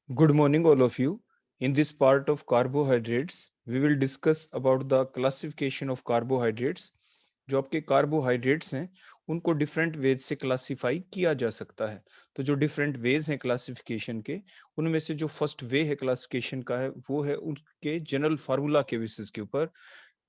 Good morning, all of you. In this part of carbohydrates, we will discuss about the classification of carbohydrates. जो आपके carbohydrates हैं उनको different ways से classify किया जा सकता है। तो जो डिफरेंट वेज हैं क्लासिफिकेशन के, उनमें से जो फर्स्ट वे है क्लासिफिकेशन का है वो है उनके जनरल फार्मूला के बेसिस के ऊपर।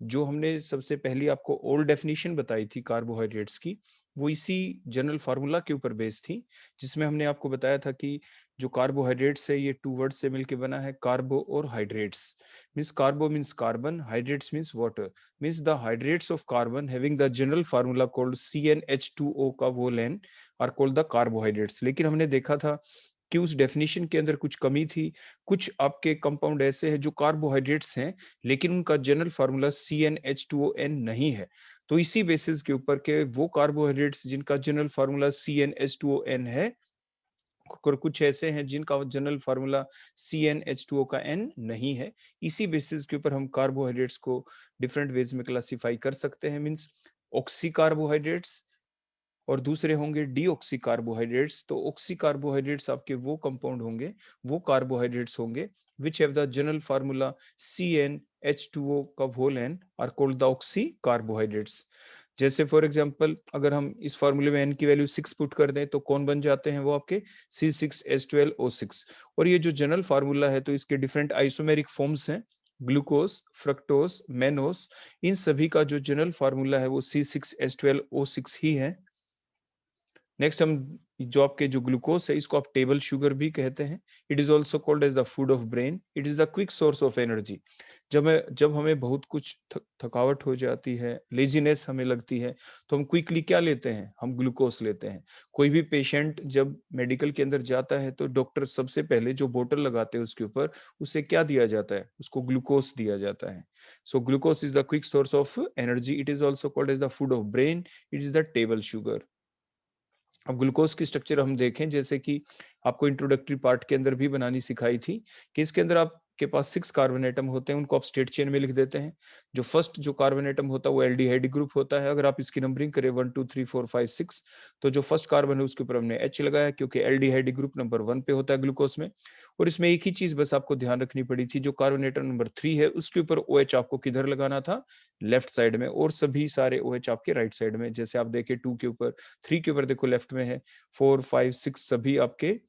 जो हमने सबसे पहली आपको ओल्ड डेफिनेशन बताई थी कार्बोहाइड्रेट्स की, वो इसी जनरल फार्मूला के ऊपर बेस्ड थी, जिसमें हमने आपको बताया था कि जो कार्बोहाइड्रेट्स है ये टू वर्ड से मिलकर बना है, कार्बो और hydrates. Means कार्बो means carbon, hydrates means water. Means the hydrates of carbon having the general formula called CnH2O का वो लेन आर कॉल्ड द कार्बोहाइड्रेट्स। लेकिन हमने देखा था कि उस डेफिनेशन के अंदर कुछ कमी थी। कुछ आपके कंपाउंड ऐसे हैं जो कार्बोहाइड्रेट्स हैं लेकिन उनका जनरल फार्मूला CnH2ON नहीं है। तो इसी बेसिस के ऊपर के वो कार्बोहाइड्रेट्स जिनका जनरल फार्मूला CnH2ON है, और कुछ ऐसे हैं जिनका जनरल फार्मूला CnH2O का N नहीं है। इसी बेसिस के ऊपर हम कार्बोहाइड्रेट्स को डिफरेंट वेज में क्लासिफाई कर सकते हैं। मीन्स ऑक्सी कार्बोहाइड्रेट्स और दूसरे होंगे डीऑक्सी कार्बोहाइड्रेट्स। तो ऑक्सी कार्बोहाइड्रेट्स आपके वो कंपाउंड होंगे, वो कार्बोहाइड्रेट्स होंगे which have the general formula CnH2O का whole n are called the oxy carbohydrates. जैसे फॉर एग्जांपल अगर हम इस फार्मूले में n की वैल्यू 6 पुट कर दें तो कौन बन जाते हैं वो आपके C6H12O6। और ये जो जनरल फार्मूला है तो इसके डिफरेंट आइसोमेरिक फॉर्म्स हैं, ग्लूकोज, फ्रक्टोज, मेनोस। इन सभी का जो जनरल फार्मूला है वो C6H12O6 ही है। नेक्स्ट हम जो आपके जो ग्लूकोज है इसको आप टेबल शुगर भी कहते हैं। It is also called as the food of brain. It is the quick source of energy. जब हमें बहुत कुछ थकावट हो जाती है, लेजीनेस हमें लगती है, तो हम क्विकली क्या लेते हैं, हम ग्लूकोज लेते हैं। कोई भी पेशेंट जब मेडिकल के अंदर जाता है तो डॉक्टर सबसे पहले जो बोतल लगाते हैं उसके ऊपर उसे क्या दिया जाता है, उसको ग्लूकोज दिया जाता है। So glucose is the quick source of energy. It is also called as the food of brain. It is the table sugar. अब ग्लूकोज की स्ट्रक्चर हम देखें, जैसे कि आपको इंट्रोडक्टरी पार्ट के अंदर भी बनानी सिखाई थी कि इसके अंदर आपके पास 6 कार्बन एटम होते हैं, उनको आप स्टेट चेन में लिख देते हैं। जो फर्स्ट जो कार्बन एटम होता है वो एल्डिहाइड ग्रुप होता है। अगर आप इसकी नंबरिंग करें 1 2 3 4 5 6, तो जो फर्स्ट कार्बन है उसके ऊपर हमने H लगाया क्योंकि एल्डिहाइड ग्रुप नंबर 1 पे होता है ग्लूकोज में। और इसमें एक ही चीज बस आपको ध्यान रखनी पड़ी थी, जो कार्बन एटम नंबर 3 है उसके ऊपर OH आपको किधर लगाना था, लेफ्ट साइड में, और सभी सारे OH आपके राइट साइड में। जैसे आप देखें 2 के ऊपर, 3 के ऊपर देखो लेफ्ट में है, 4 5 6 सभी आपके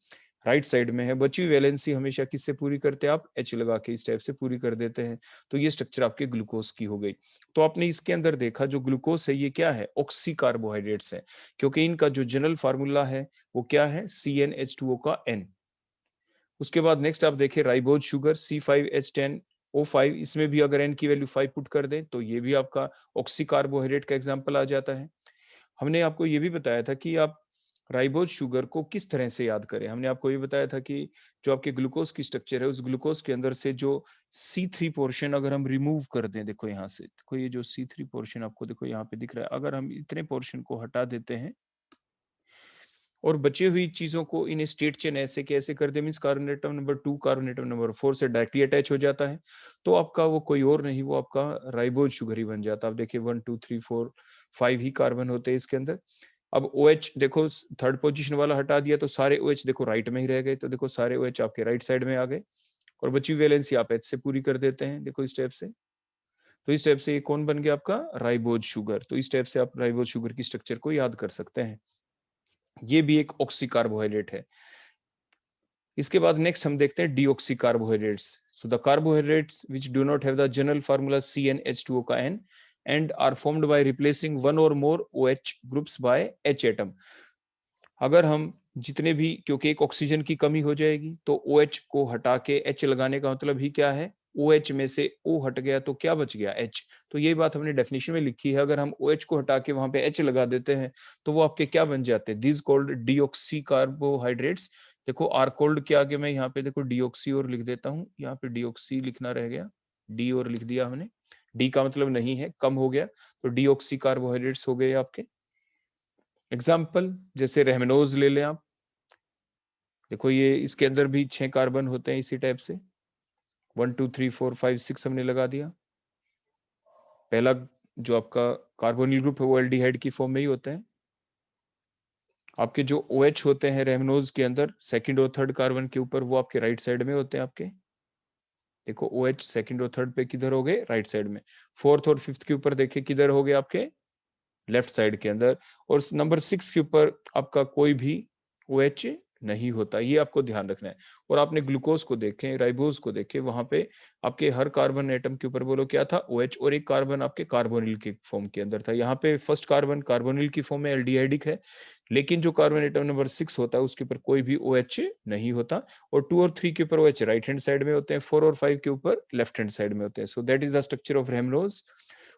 राइट साइड में है। बची हुई वैलेंसी हमेशा किससे पूरी करते हैं आप, H लगा के इस टाइप से पूरी कर देते हैं। तो ये स्ट्रक्चर आपके ग्लूकोज की हो गई। तो आपने इसके अंदर देखा जो ग्लूकोज है ये क्या है, ऑक्सी कार्बोहाइड्रेट्स है, क्योंकि इनका जो जनरल फार्मूला है वो क्या है, CnH2O का N। उसके बाद नेक्स्ट आप देखें राइबोज शुगर C5H10O5। इसमें भी अगर N की वैल्यू 5 पुट कर दें तो ये भी आपका ऑक्सी कार्बोहाइड्रेट का एग्जाम्पल आ जाता है। हमने आपको ये भी बताया था कि आप राइबोज शुगर को किस तरह से याद करें। हमने आपको ये बताया था कि जो आपके ग्लूकोज की स्ट्रक्चर है उस ग्लूकोज के अंदर से जो C3 पोर्शन अगर हम रिमूव कर दें, देखो यहाँ से, देखो ये जो C3 पोर्शन आपको देखो यहाँ पे दिख रहा है, अगर हम इतने पोर्शन को हटा देते हैं और बची हुई चीजों को इन स्टेट चेन ऐसे के ऐसे कर दे, means carbon atom number 2 carbon atom number 4 से डायरेक्टली अटैच हो जाता है, तो आपका वो कोई और नहीं, वो आपका राइबोज शुगर ही बन जाता है। आप देखिए 1 2 3 4 5 ही कार्बन होते हैं इसके अंदर। अब OH देखो थर्ड पोजीशन वाला हटा दिया तो सारे OH देखो राइट में ही रह गए, तो देखो सारे OH आपके राइट साइड में आ गए और बची हुई वैलेंसी आप H से पूरी कर देते हैं, देखो इस टाइप से। तो इस टाइप से ये कौन बन गया आपका, राइबोज शुगर। तो इस टाइप से आप राइबोज शुगर की स्ट्रक्चर को याद कर सकते हैं। ये भी एक ऑक्सी कार्बोहाइड्रेट है। इसके बाद नेक्स्ट हम देखते हैं deoxy carbohydrates. So the carbohydrates which do not have the general formula CnH2O का N and are formed by replacing one or more OH groups by H atom। अगर हम जितने भी, क्योंकि एक ऑक्सीजन की कमी हो जाएगी तो OH को हटा के H लगाने का मतलब ही क्या है, OH में से O हट गया तो क्या बच गया, H। तो ये बात हमने डेफिनेशन में लिखी है। अगर हम OH को हटा के वहां पे H लगा देते हैं तो वो आपके क्या बन जाते हैं, दिस कॉल्ड डीऑक्सी कार्बोहाइड्रेट्स। देखो आर कोल्ड के आगे मैं यहाँ पे देखो डीऑक्सी और लिख देता हूँ, यहाँ पे डीऑक्सी लिखना रह गया, डी और लिख दिया हमने। डी का मतलब नहीं है, कम हो गया, तो डीऑक्सी कार्बोहाइड्रेट्स हो गए आपके। एग्जाम्पल जैसे रेहमनोज ले लें आप, देखो ये इसके अंदर भी 6 कार्बन होते हैं इसी टाइप से, 1 2 3 4 5 6 हमने लगा दिया। पहला जो आपका कार्बोनिल ग्रुप है वो एल्डिहाइड की फॉर्म में ही होता है। आपके जो OH होते हैं रेमनोज के अंदर सेकंड और थर्ड कार्बन के ऊपर, वो आपके राइट साइड में होते हैं आपके। देखो OH सेकंड और थर्ड पे किधर हो गए, राइट साइड में। फोर्थ और फिफ्थ के ऊपर देखिए किधर हो गए आपके, लेफ्ट साइड के अंदर। और नंबर 6 के ऊपर आपका कोई भी OH नहीं होता, ये आपको ध्यान रखना है। और आपने ग्लूकोज को देखें, राइबोज को देखें, वहां पे आपके हर कार्बन एटम के ऊपर बोलो क्या था, OH, और एक कार्बन आपके कार्बोनिल के फॉर्म के अंदर था। यहाँ पे फर्स्ट कार्बन कार्बोनिल की फॉर्म में एल्डिहाइडिक है, लेकिन जो कार्बन एटम नंबर 6 होता है उसके ऊपर कोई भी OH नहीं होता। और 2 और 3 के ऊपर OH राइट हैंड साइड में होते हैं, 4 और 5 के ऊपर लेफ्ट हैंड साइड में होते हैं। सो that is the structure of rhamnose.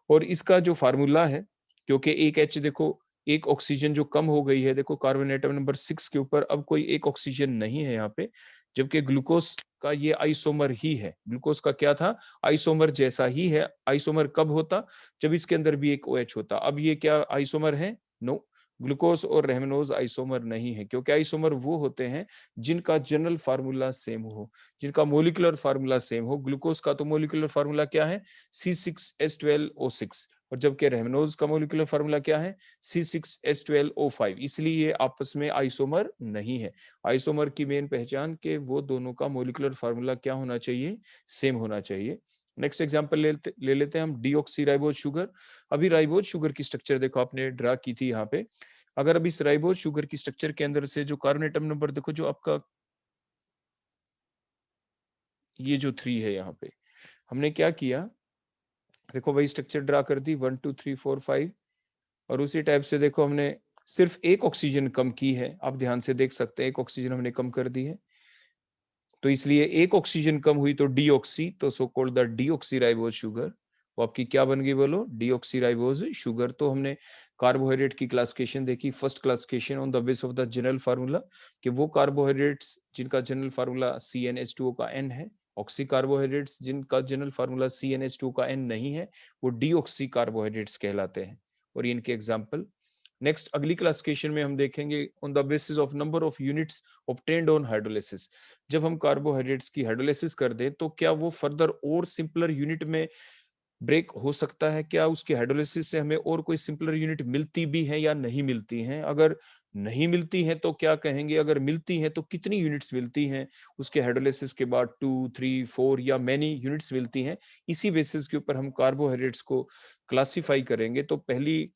और इसका जो फार्मूला है, क्योंकि एक H देखो, एक ऑक्सीजन जो कम हो गई है, देखो कार्बन एटम नंबर 6 के ऊपर अब कोई एक ऑक्सीजन नहीं है यहाँ पे, जबकि ग्लूकोज का ये आइसोमर ही है। ग्लूकोज का क्या था, आइसोमर जैसा ही है। आइसोमर कब होता, जब इसके अंदर भी एक OH होता। अब ये क्या आइसोमर है, नो, ग्लूकोज और रेमनोज आइसोमर नहीं है, क्योंकि आइसोमर वो होते हैं जिनका जनरल फार्मूला सेम हो, जिनका मोलिकुलर फार्मूला सेम हो। ग्लूकोज का तो मोलिकुलर फार्मूला क्या है, C6H12O6, और जबकि रेमनोज का मोलिकुलर फार्मूला क्या है, C6H12O5। इसलिए ये आपस में आइसोमर नहीं है। आइसोमर की मेन पहचान के वो दोनों का मोलिकुलर फार्मूला क्या होना चाहिए, सेम होना चाहिए। नेक्स्ट एग्जांपल ले लेते हैं हम, डीऑक्सी राइबोज शुगर। अभी राइबोज शुगर की स्ट्रक्चर देखो आपने ड्रा की थी यहाँ पे। अगर अब इस राइबोज शुगर की स्ट्रक्चर के अंदर से जो कार्बन एटम नंबर देखो, जो आपका ये जो 3 है, यहाँ पे हमने क्या किया, देखो वही स्ट्रक्चर ड्रा कर दी, 1 2 3 4 5। और उसी टाइप से देखो हमने सिर्फ एक ऑक्सीजन कम की है, आप ध्यान से देख सकते हैं एक ऑक्सीजन हमने कम कर दी है। तो इसलिए एक ऑक्सीजन कम हुई तो डीऑक्सी, तो so called the deoxyribose sugar. वो आपकी क्या बन गई बोलो, डीऑक्सीराइबोज शुगर। तो हमने कार्बोहाइड्रेट की क्लासिफिकेशन देखी, first classification on the base of the general formula, कि वो कार्बोहाइड्रेट्स जिनका जनरल फार्मूला CnH2O का N है। ऑक्सी कार्बोहाइड्रेट्स जिनका जनरल फार्मूला CnH2O का N नहीं है, वो डीऑक्सी कार्बोहाइड्रेट्स कहलाते हैं। और इनके एग्जाम्पल नेक्स्ट अगली क्लासिफिकेशन में हम देखेंगे, on the basis of number of units obtained on hydrolysis. जब हम कार्बोहाइड्रेट्स की हाइड्रोलिसिस कर दें तो क्या वो फर्दर और सिंपलर यूनिट में ब्रेक हो सकता है, क्या उसकी हाइड्रोलिसिस से हमें और कोई सिंपलर यूनिट मिलती भी है या नहीं मिलती हैं। अगर नहीं मिलती हैं तो क्या कहेंगे, अगर मिलती हैं तो कितनी यूनिट्स मिलती हैं उसके हाइड्रोलिसिस के बाद, 2 3 4 या मेनी यूनिट्स मिलती हैं। इसी बेसिस के ऊपर हम कार्बोहाइड्रेट्स को क्लासिफाई करेंगे। तो पहली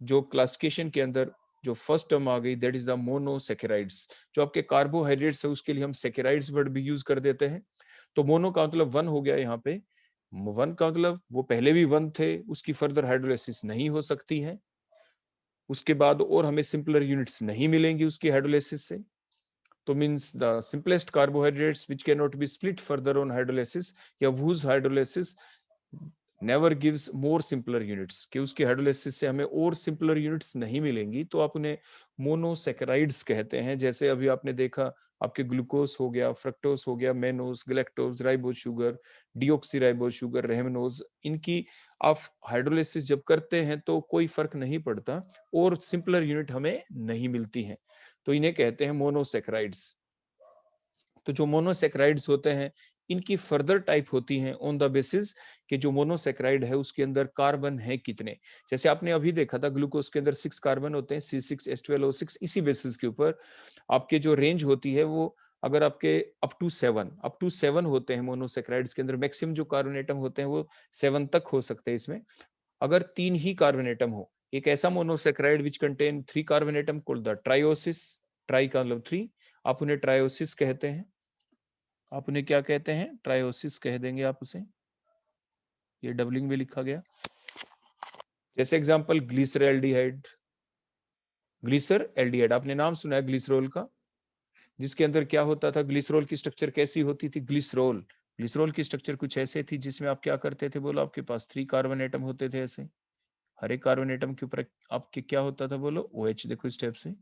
जो क्लासिफिकेशन के अंदर जो फर्स्ट टर्म आ गई, दैट इज द मोनोसेकेराइड्स। जो आपके कार्बोहाइड्रेट्स है उसके लिए हम सेकेराइड्स वर्ड भी यूज कर देते हैं। तो मोनो का मतलब 1 हो गया, यहाँ पे 1 का मतलब वो पहले भी 1 थे, उसकी फर्दर हाइड्रोलिसिस नहीं हो सकती है, उसके बाद और हमें सिंपलर यूनिट्स नहीं मिलेंगी उसकी हाइड्रोलिसिस से। तो means the simplest carbohydrates which can not be split further on hydrolysis, या whose hydrolysis never gives more simpler units, कि उसकी हाइड्रोलिसिस से हमें और सिंपलर यूनिट्स नहीं मिलेंगी, तो आप उन्हें मोनोसेकेराइड्स कहते हैं। जैसे अभी आपने देखा आपके ग्लूकोज हो गया, फ्रक्टोज हो गया, mannose, galactose, ribose sugar, deoxyribose sugar, rhamnose, इनकी आप हाइड्रोलिसिस जब करते हैं तो कोई फर्क नहीं पड़ता और सिंपलर यूनिट हमें नहीं मिलती है, तो इन्हें कहते हैं मोनोसेकेराइड्स। तो जो मोनोसेक्राइड्स होते हैं इनकी फर्दर टाइप होती हैं ऑन द बेसिस कि जो मोनोसेक्राइड है उसके अंदर कार्बन है कितने। जैसे आपने अभी देखा था ग्लूकोज के अंदर 6 कार्बन होते हैं, C6H12O6। इसी बेसिस के ऊपर आपके जो रेंज होती है वो, अगर आपके अप टू 7 होते हैं मोनोसेक्राइड्स के अंदर, मैक्सिमम जो कार्बन एटम होते हैं वो 7 तक हो सकते हैं इसमें। अगर 3 ही कार्बन एटम हो, एक ऐसा monosaccharide which contain 3 carbon atom called the trioses, tri का मतलब 3, आप उन्हें ट्रायोसिस कहते हैं। आप उन्हें क्या कहते हैं, ट्रायोसिस कह देंगे आप उसे, ये डबलिंग में लिखा गया। जैसे एग्जांपल ग्लिसर एल्डिहाइड, ग्लिसर एल्डिहाइड आपने नाम सुना है ग्लिसरॉल का, जिसके अंदर क्या होता था, ग्लिसरॉल की स्ट्रक्चर कैसी होती थी, ग्लिसरॉल, ग्लिसरॉल की स्ट्रक्चर कुछ ऐसे थी जिसमें आप क्या करते थे बोलो, आपके पास 3 कार्बन एटम होते थे ऐसे, हर एक कार्बन एटम के ऊपर आपके क्या होता था बोलो, OH। देखो इस टाइप से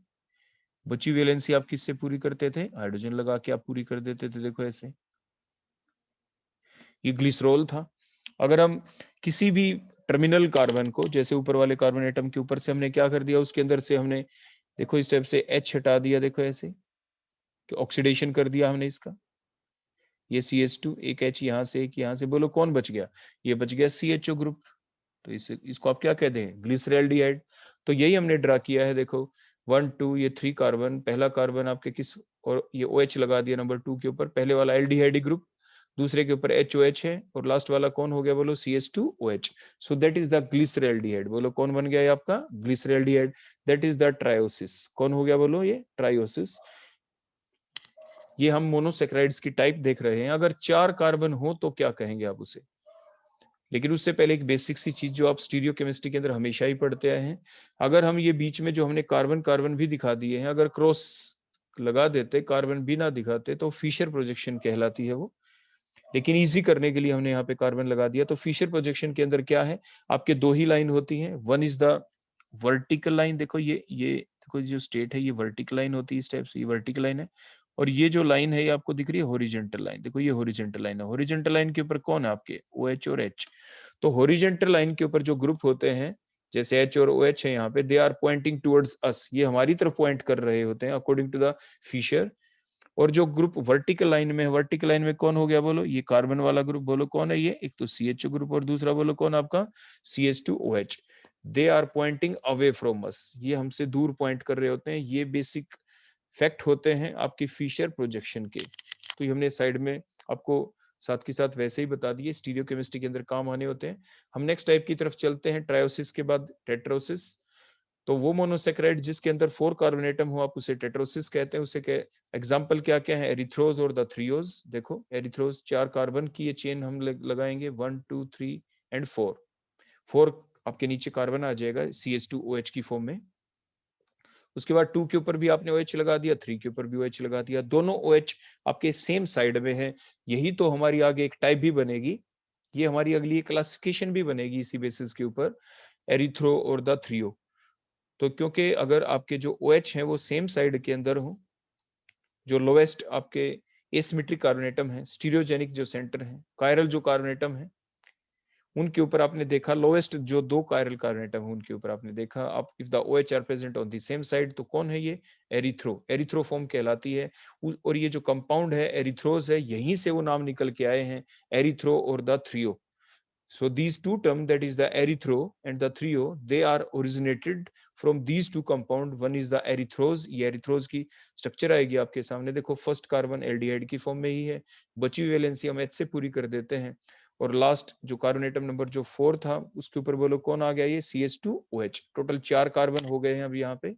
बची वैलेंसी आप किससे पूरी करते थे, हाइड्रोजन लगा के आप पूरी कर देते थे, देखो ऐसे, ये ग्लिसरॉल था। अगर हम किसी भी टर्मिनल कार्बन को, जैसे ऊपर वाले कार्बन एटम के ऊपर से हमने क्या कर दिया, उसके अंदर से हमने देखो इस टाइप से H हटा दिया, देखो ऐसे कि ऑक्सीडेशन कर दिया हमने इसका, ये CH2, एक H यहाँ से एक यहाँ से, बोलो कौन बच गया, ये बच गया CHO ग्रुप। तो इसको आप क्या कहते हैं, ग्लिसरैल्डिहाइड। तो यही हमने ड्रा किया है देखो, 1 2 ये 3 कार्बन, पहला कार्बन आपके किस, और ये OH लगा दिया नंबर 2 के ऊपर, पहले वाला एल्डिहाइड ग्रुप, दूसरे के ऊपर HOH है, और लास्ट वाला कौन हो गया बोलो, CH2OH। So that is the glyceraldehyde. बोलो कौन बन गया ये आपका glyceraldehyde, that is the trioses. कौन हो गया बोलो, ये ट्रायोसिस। ये हम मोनोसेक्राइड्स की टाइप देख रहे हैं। अगर 4 कार्बन हो तो क्या कहेंगे आप उसे। लेकिन उससे पहले एक बेसिक सी चीज जो आप स्टीरियो केमिस्ट्री के अंदर हमेशा ही पढ़ते आए हैं, अगर हम ये बीच में जो हमने कार्बन कार्बन भी दिखा दिए हैं, अगर क्रॉस लगा देते, कार्बन भी ना दिखाते, तो फिशर प्रोजेक्शन कहलाती है वो। लेकिन इजी करने के लिए हमने यहाँ पे कार्बन लगा दिया। तो फिशर प्रोजेक्शन के अंदर क्या है, आपके 2 ही लाइन होती है। One is the vertical line, देखो ये देखो जो स्टेट है ये वर्टिकल लाइन होती है, इस टाइप से ये वर्टिकल लाइन है। और ये जो लाइन है ये आपको दिख रही है हॉरिजॉन्टल लाइन, देखो ये हॉरिजॉन्टल लाइन है। हॉरिजॉन्टल लाइन के ऊपर कौन है आपके, OH और H। तो हॉरिजॉन्टल लाइन के ऊपर जो ग्रुप होते हैं, जैसे H और OH है यहाँ पे, they are pointing towards us, ये हमारी तरफ पॉइंट कर रहे होते हैं अकॉर्डिंग टू द फिशर। और जो ग्रुप वर्टिकल लाइन में है, वर्टिकल लाइन में कौन हो गया बोलो, ये कार्बन वाला ग्रुप। बोलो कौन है ये, एक तो CHO ग्रुप और दूसरा बोलो कौन आपका CH2OH। They are pointing away from us, ये हमसे दूर पॉइंट कर रहे होते हैं। ये बेसिक फैक्ट होते हैं आपकी फिशर प्रोजेक्शन के। तो ये हमने साइड में आपको साथ के साथ वैसे ही बता दिए, स्टीरियो केमिस्ट्री के अंदर काम आने होते हैं। हम नेक्स्ट टाइप की तरफ चलते हैं, ट्रायोसिस के बाद टेट्रोसिस। तो वो मोनोसेक्राइड जिसके अंदर 4 कार्बन एटम हो, आप उसे टेट्रोसिस कहते हैं। उसे एग्जाम्पल क्या क्या है, एरिथ्रोज और द थ्रियोज। देखो एरिथ्रोज 4 कार्बन की ये चेन हम लगाएंगे, 1 2 3 एंड 4। 4 आपके नीचे कार्बन आ जाएगा CH2OH की फॉर्म में। उसके बाद 2 के ऊपर भी आपने OH लगा दिया, 3 के ऊपर भी OH लगा दिया, दोनों OH आपके सेम साइड में है। यही तो हमारी आगे एक टाइप भी बनेगी, ये हमारी अगली एक क्लासिफिकेशन भी बनेगी इसी बेसिस के ऊपर, एरिथ्रो और द थ्रियो। तो क्योंकि अगर आपके जो OH हैं वो सेम साइड के अंदर हो, जो लोवेस्ट आपके एसिमेट्रिक कार्बन एटम है, स्टीरियोजेनिक जो सेंटर है, कायरल जो कार्बन एटम है, उनके ऊपर आपने देखा लोवेस्ट जो 2 कायरल कार्बन एटम है उनके ऊपर आपने देखा, आप if the OH are present on the same side, तो कौन है ये, एरिथ्रो, एरिथ्रोफॉर्म कहलाती है। और ये जो कंपाउंड है एरिथ्रोज है, यहीं से वो नाम निकल के आए हैं, एरिथ्रो और the threo. So these two terms, that is the erythro and the thrio, they are originated from these two compound. One is the erythrose, ये erythrose की स्ट्रक्चर आएगी आपके सामने। देखो फर्स्ट कार्बन एल्डिहाइड की फॉर्म में ही है, बची हुई वैलेंसी हम H से पूरी कर देते हैं। और लास्ट जो कार्बन एटम नंबर जो 4 था उसके ऊपर बोलो कौन आ गया, ये CH2OH। टोटल 4 कार्बन हो गए हैं अभी यहाँ पे।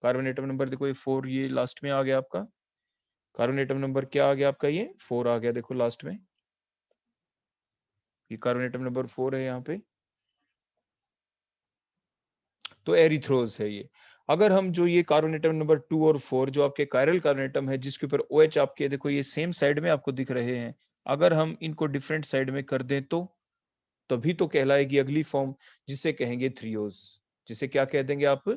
कार्बन एटम नंबर देखो ये 4, ये लास्ट में आ गया आपका। कार्बन एटम नंबर क्या आ गया आपका, ये 4 आ गया, देखो लास्ट में ये कार्बन एटम नंबर 4 है यहाँ पे। तो एरिथ्रोज है ये। अगर हम जो ये कार्बन एटम नंबर 2 और 4 जो आपके कायरल कार्बन एटम है, जिसके ऊपर OH आपके देखो ये सेम साइड में आपको दिख रहे हैं, अगर हम इनको डिफरेंट साइड में कर दें तो तभी तो कहलाएगी अगली फॉर्म, जिसे कहेंगे थ्रियोज। जिसे क्या कह देंगे आप,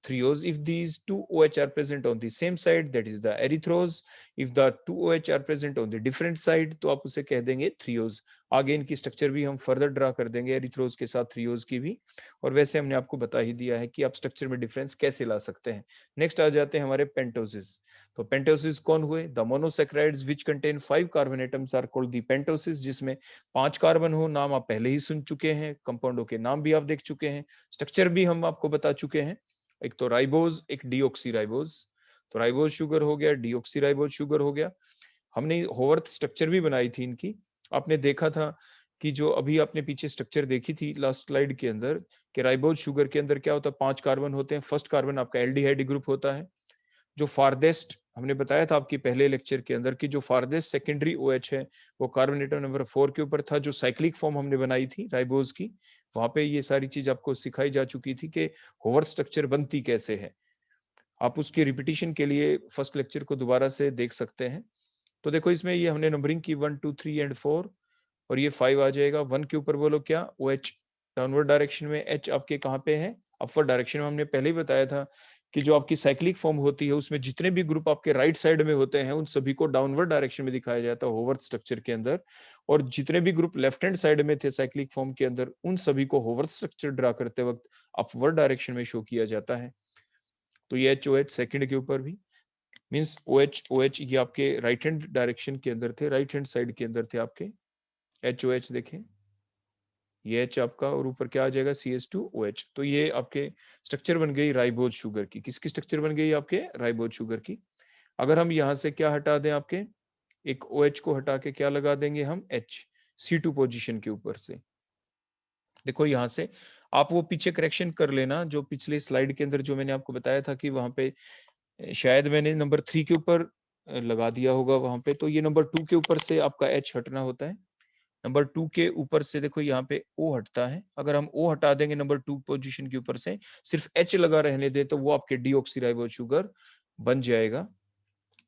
threose. If these two OH are present on the same side, that is the erythros. If the two OH are present on the different side, तो आप उसे कह देंगे थ्रियोज। आगे इनकी स्ट्रक्चर भी हम फर्दर ड्रा कर देंगे एरिथ्रोज के साथ थ्रियोज की भी। और वैसे हमने आपको बता ही दिया है कि आप स्ट्रक्चर में डिफरेंस कैसे ला सकते हैं। नेक्स्ट आ जाते हैं हमारे पेंटोसिस। तो पेंटोसिस कौन हुए, the monosaccharides which contain 5 carbon atoms are called the pentoses, जिसमें 5 कार्बन हो। नाम आप पहले ही सुन चुके हैं, कंपाउंडों के नाम भी आप देख चुके हैं, स्ट्रक्चर भी हम आपको बता चुके हैं। एक तो राइबोज, एक डीऑक्सी राइबोज। तो राइबोज शुगर हो गया, डीऑक्सी राइबोज शुगर हो गया। हमने होवर्थ स्ट्रक्चर भी बनाई थी इनकी, आपने देखा था कि जो अभी आपने पीछे स्ट्रक्चर देखी थी लास्ट स्लाइड के अंदर, कि राइबोज शुगर के अंदर क्या होता है, 5 कार्बन होते हैं। फर्स्ट कार्बन आपका एल्डिहाइड ग्रुप होता है। जो फारदेस्ट हमने बताया था आपकी पहले लेक्चर के अंदर कि जो फारदेस्ट सेकेंडरी OH है वो कार्बन एटम नंबर 4 के ऊपर था। जो साइक्लिक फॉर्म हमने बनाई थी राइबोज की, वहां पे ये सारी चीज आपको सिखाई जा चुकी थी कि होवर्थ स्ट्रक्चर बनती कैसे है। आप उसकी रिपीटिशन के लिए फर्स्ट लेक्चर को दोबारा से देख सकते हैं। तो देखो इसमें ये हमने नंबरिंग की 1 2 3 एंड 4, और ये 5 आ जाएगा। 1 के ऊपर बोलो क्या, OH डाउनवर्ड डायरेक्शन में, H आपके कहाँ पे है, अपवर्ड डायरेक्शन में। हमने पहले ही बताया था कि जो आपकी साइक्लिक फॉर्म होती है उसमें जितने भी ग्रुप आपके राइट साइड में होते हैं उन सभी को डाउनवर्ड डायरेक्शन में दिखाया जाता है होवर्थ स्ट्रक्चर के अंदर, और जितने भी ग्रुप लेफ्ट हैंड साइड में थे साइक्लिक फॉर्म के अंदर उन सभी को होवर्थ स्ट्रक्चर ड्रा करते वक्त अपवर्ड डायरेक्शन में शो किया जाता है। तो ये HOH सेकंड के ऊपर भी मींस OH ये आपके राइट हैंड डायरेक्शन के अंदर थे, राइट हैंड साइड के अंदर थे आपके HOH। देखें ये H आपका, और ऊपर क्या आ जाएगा CH2OH। तो ये आपके स्ट्रक्चर बन गई राइबोज शुगर की। किसकी स्ट्रक्चर बन गई आपके? राइबोज शुगर की। अगर हम यहाँ से क्या हटा दें आपके, एक OH को हटा के क्या लगा देंगे हम? H, C2 पोजीशन के ऊपर से। देखो यहाँ से आप वो पीछे करेक्शन कर लेना, जो पिछले स्लाइड के अंदर जो मैंने आपको बताया था कि वहां पे शायद मैंने नंबर 3 के ऊपर लगा दिया होगा वहां पे, तो ये नंबर 2 के ऊपर से आपका H हटना होता है। नंबर 2 के ऊपर से देखो यहाँ पे O हटता है। अगर हम O हटा देंगे नंबर 2 पोजीशन के ऊपर से, सिर्फ H लगा रहने दे, तो वो आपके डीऑक्सीराइबोज शुगर बन जाएगा।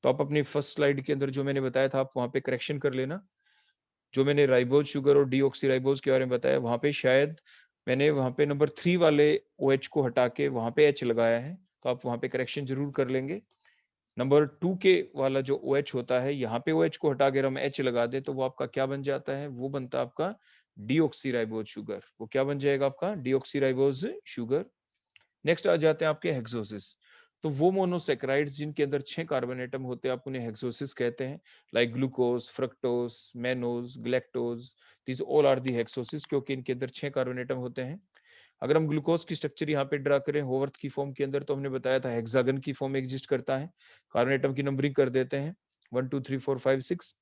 तो आप अपनी फर्स्ट स्लाइड के अंदर जो मैंने बताया था, आप वहां पे करेक्शन कर लेना। जो मैंने राइबोज शुगर और डीऑक्सीराइबोज के बारे में बताया, वहां पे शायद मैंने वहां पे नंबर 3 वाले OH को हटा के वहां पे H लगाया है, तो आप वहां पे करेक्शन जरूर कर लेंगे। नंबर 2 के वाला जो OH होता है, यहाँ पे OH को हटा के हम H लगा दे, तो वो आपका क्या बन जाता है? वो बनता है आपका डीऑक्सीराइबोज शुगर। वो क्या बन जाएगा आपका? Deoxyribose sugar. नेक्स्ट आ जाते हैं आपके हेक्सोसिस। तो वो मोनोसेक्राइड्स जिनके अंदर 6 कार्बन एटम होते हैं, आप उन्हें हेक्सोसिस कहते हैं। Like glucose, fructose, mannose, galactose, this all are the hexoses, क्योंकि इनके अंदर 6 कार्बन एटम होते हैं। अगर हम ग्लूकोज की स्ट्रक्चर यहाँ पे ड्रा करें होवर्थ की फॉर्म के अंदर, तो हमने बताया था हेक्सागन की फॉर्म एग्जिस्ट करता है। कार्बन एटम की नंबरिंग कर देते हैं 1 2 3 4 5 6।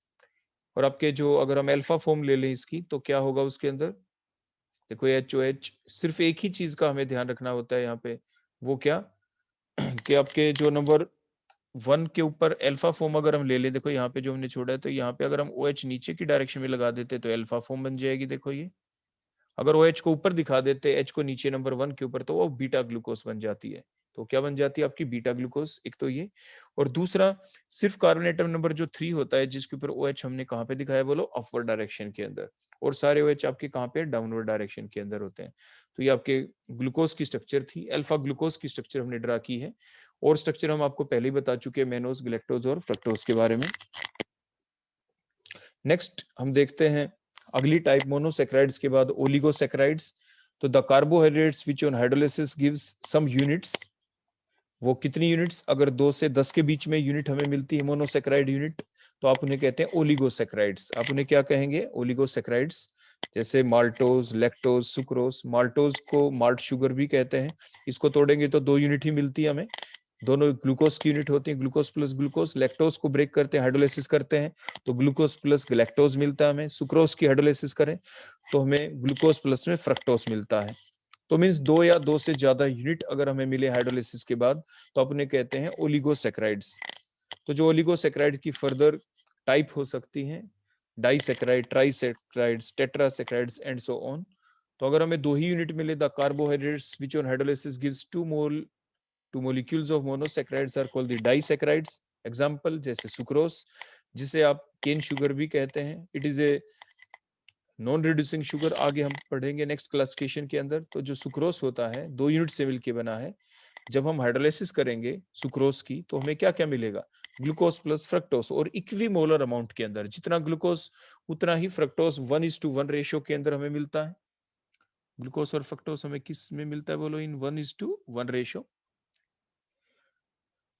और आपके जो अगर हम अल्फा फॉर्म ले लें इसकी, तो क्या होगा उसके अंदर? देखो HOH, सिर्फ एक ही चीज का हमें ध्यान रखना होता है यहाँ पे। वो क्या कि आपके जो नंबर 1 के ऊपर अल्फा फॉर्म अगर हम ले लें, देखो यहाँ पे जो हमने छोड़ा है, तो यहाँ पे अगर हम OH नीचे की डायरेक्शन में लगा देते तो अल्फा फॉर्म बन जाएगी। देखो ये, अगर OH को ऊपर दिखा देते, H को नीचे नंबर 1 के ऊपर, तो वो बीटा ग्लूकोज बन जाती है। तो क्या बन जाती है आपकी? Beta glucose. एक तो ये, और दूसरा सिर्फ कार्बन एटम नंबर जो 3 होता है, जिसके ऊपर OH हमने कहाँ पे दिखाया बोलो? अपवर्ड डायरेक्शन के अंदर। और सारे OH आपके कहाँ पे? डाउनवर्ड डायरेक्शन के अंदर होते हैं। तो ये आपके ग्लूकोज की स्ट्रक्चर थी। अल्फा ग्लूकोज की स्ट्रक्चर हमने ड्रा की है, और स्ट्रक्चर हम आपको पहले ही बता चुके हैं मैनोज, ग्लैक्टोज और फ्रक्टोज के बारे में। नेक्स्ट हम देखते हैं अगली टाइप मोनोसेक्राइड्स के बाद ओलिगोसेक्राइड्स। तो the carbohydrates which on hydrolysis gives some units. वो कितनी यूनिट्स? अगर 2 से 10 के बीच में यूनिट हमें मिलती है मोनोसेक्राइड यूनिट, तो आप उन्हें कहते हैं ओलिगोसेक्राइड्स। आप उन्हें क्या कहेंगे? ओलिगोसेक्राइड्स। जैसे माल्टोज, लैक्टोज, सुक्रोज। माल्टोज को माल्ट शुगर भी कहते हैं। इसको तोड़ेंगे तो 2 यूनिट ही मिलती है हमें, दोनों ग्लूकोज की यूनिट होती है, ग्लूकोज प्लस ग्लूकोज। लैक्टोज को ब्रेक करते हैं, हाइड्रोलिसिस करते हैं, तो ग्लूकोज प्लस गैलेक्टोज मिलता है हमें। सुक्रोज की हाइड्रोलिसिस करें तो हमें ग्लूकोज प्लस में फ्रक्टोज मिलता है। तो मींस 2 या 2 से ज्यादा यूनिट अगर हमें मिले हाइड्रोलिसिस के बाद, तो अपने कहते हैं ओलिगोसेक्राइड्स। तो जो ओलिगोसेक्राइड की फर्दर टाइप हो सकती हैं, डाइसेक्राइड, ट्राइसेक्राइड्स, टेट्रासेक्राइड्स एंड सो ऑन। तो अगर हमें 2 ही यूनिट मिले, the carbohydrates which on hydrolysis gives 2 molecules of monosaccharides are called the disaccharides. Example जैसे सुक्रोज, जिसे आप केन शुगर भी कहते हैं, it is a non reducing sugar. आगे हम पढ़ेंगे नेक्स्ट क्लासिफिकेशन के अंदर। तो जो सुक्रोज होता है 2 यूनिट से मिलकर बना है। जब हम हाइड्रोलाइसिस करेंगे सुक्रोज की, तो हमें क्या क्या मिलेगा? ग्लूकोज प्लस फ्रक्टोज, और इक्विमोलर अमाउंट के अंदर। जितना ग्लूकोज उतना ही फ्रक्टोज 1:1 रेशियो के अंदर हमें मिलता है। ग्लूकोज और फ्रक्टोज हमें किस में मिलता है बोलो? इन 1:1 रेशियो।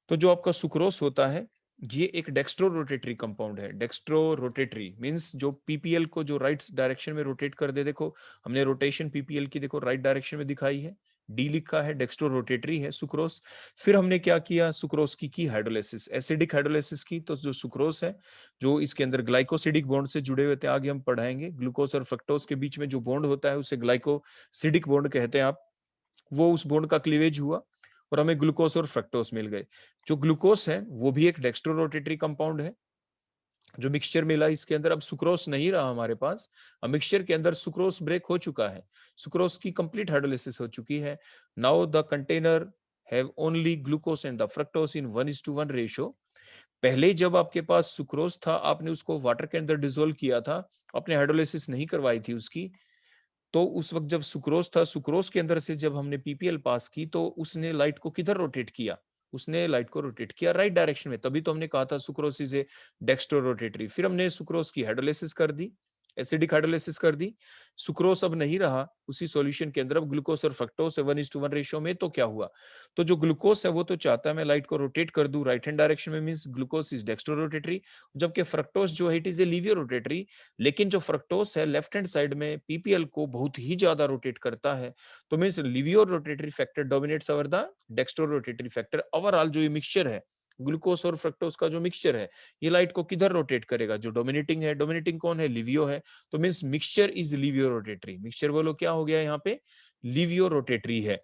तो जो आपका सुक्रोज होता है, ये एक डेक्स्ट्रो रोटेटरी कंपाउंड है। डेक्स्ट्रो रोटेटरी मींस जो पीपीएल को जो राइट डायरेक्शन में रोटेट कर दे। देखो हमने रोटेशन पीपीएल की देखो राइट डायरेक्शन में दिखाई है, डी लिखा है, डेक्स्ट्रो रोटेटरी है सुक्रोज। फिर हमने क्या किया? सुक्रोज की हाइड्रोलिसिस, एसिडिक हाइड्रोलिसिस की। तो जो सुक्रोज है, जो इसके अंदर ग्लाइकोसिडिक बॉन्ड से जुड़े हुए थे, आगे हम पढ़ाएंगे। ग्लूकोज और फ्रक्टोज के बीच में जो बॉन्ड होता है उसे ग्लाइकोसिडिक बॉन्ड कहते हैं आप। वो उस बॉन्ड का क्लीवेज हुआ और हमें ग्लूकोज और फ्रक्टोज मिल गए। जो ग्लूकोज है वो भी एक डेक्स्ट्रो रोटेटरी कंपाउंड है। जो मिक्सचर मिला इसके अंदर, अब सुक्रोज नहीं रहा हमारे पास। अब मिक्सचर के अंदर सुक्रोज ब्रेक हो चुका है, सुक्रोज की कंप्लीट हाइड्रोलिसिस हो चुकी है। Now the container have only glucose and the fructose in 1:1 ratio. पहले जब आपके पास सुक्रोज था, आपने उसको वाटर के अंदर डिसोल्व किया था, आपने हाइड्रोलिसिस नहीं करवाई थी उसकी। तो उस वक्त जब सुक्रोज था, सुक्रोज के अंदर से जब हमने पीपीएल पास की, तो उसने लाइट को किधर रोटेट किया? उसने लाइट को रोटेट किया राइट डायरेक्शन में। तभी तो हमने कहा था sucrose is a dextro rotatory. फिर हमने सुक्रोज की हाइड्रोलिसिस कर दी एसिडिक हाइड्रोलाइसिस कर दी, सुक्रोज अब नहीं रहा उसी सॉल्यूशन के अंदर, अब ग्लूकोज और फ्रक्टोज 1:1 रेशियो में, तो क्या हुआ, तो जो ग्लूकोज है वो तो चाहता है मैं लाइट को रोटेट कर दूं राइट हैंड डायरेक्शन में, means glucose is dextro rotatory, जबकि फ्रक्टोज जो है it is a laevo rotatory, लेकिन जो फ्रक्टोज है लेफ्ट हैंड साइड में पीपीएल को बहुत ही ज्यादा रोटेट करता है, तो means laevo rotatory factor dominates over the dextro rotatory factor. Overall जो ये मिक्सचर है ग्लूकोज और फ्रक्टोज का जो मिक्सचर है ये लाइट को किधर रोटेट करेगा, जो डोमिनेटिंग है, डोमिनेटिंग कौन है, लिवियो है, तो means mixture is levo rotatory, mixture बोलो क्या हो गया यहाँ पे, लिवियो रोटेटरी है।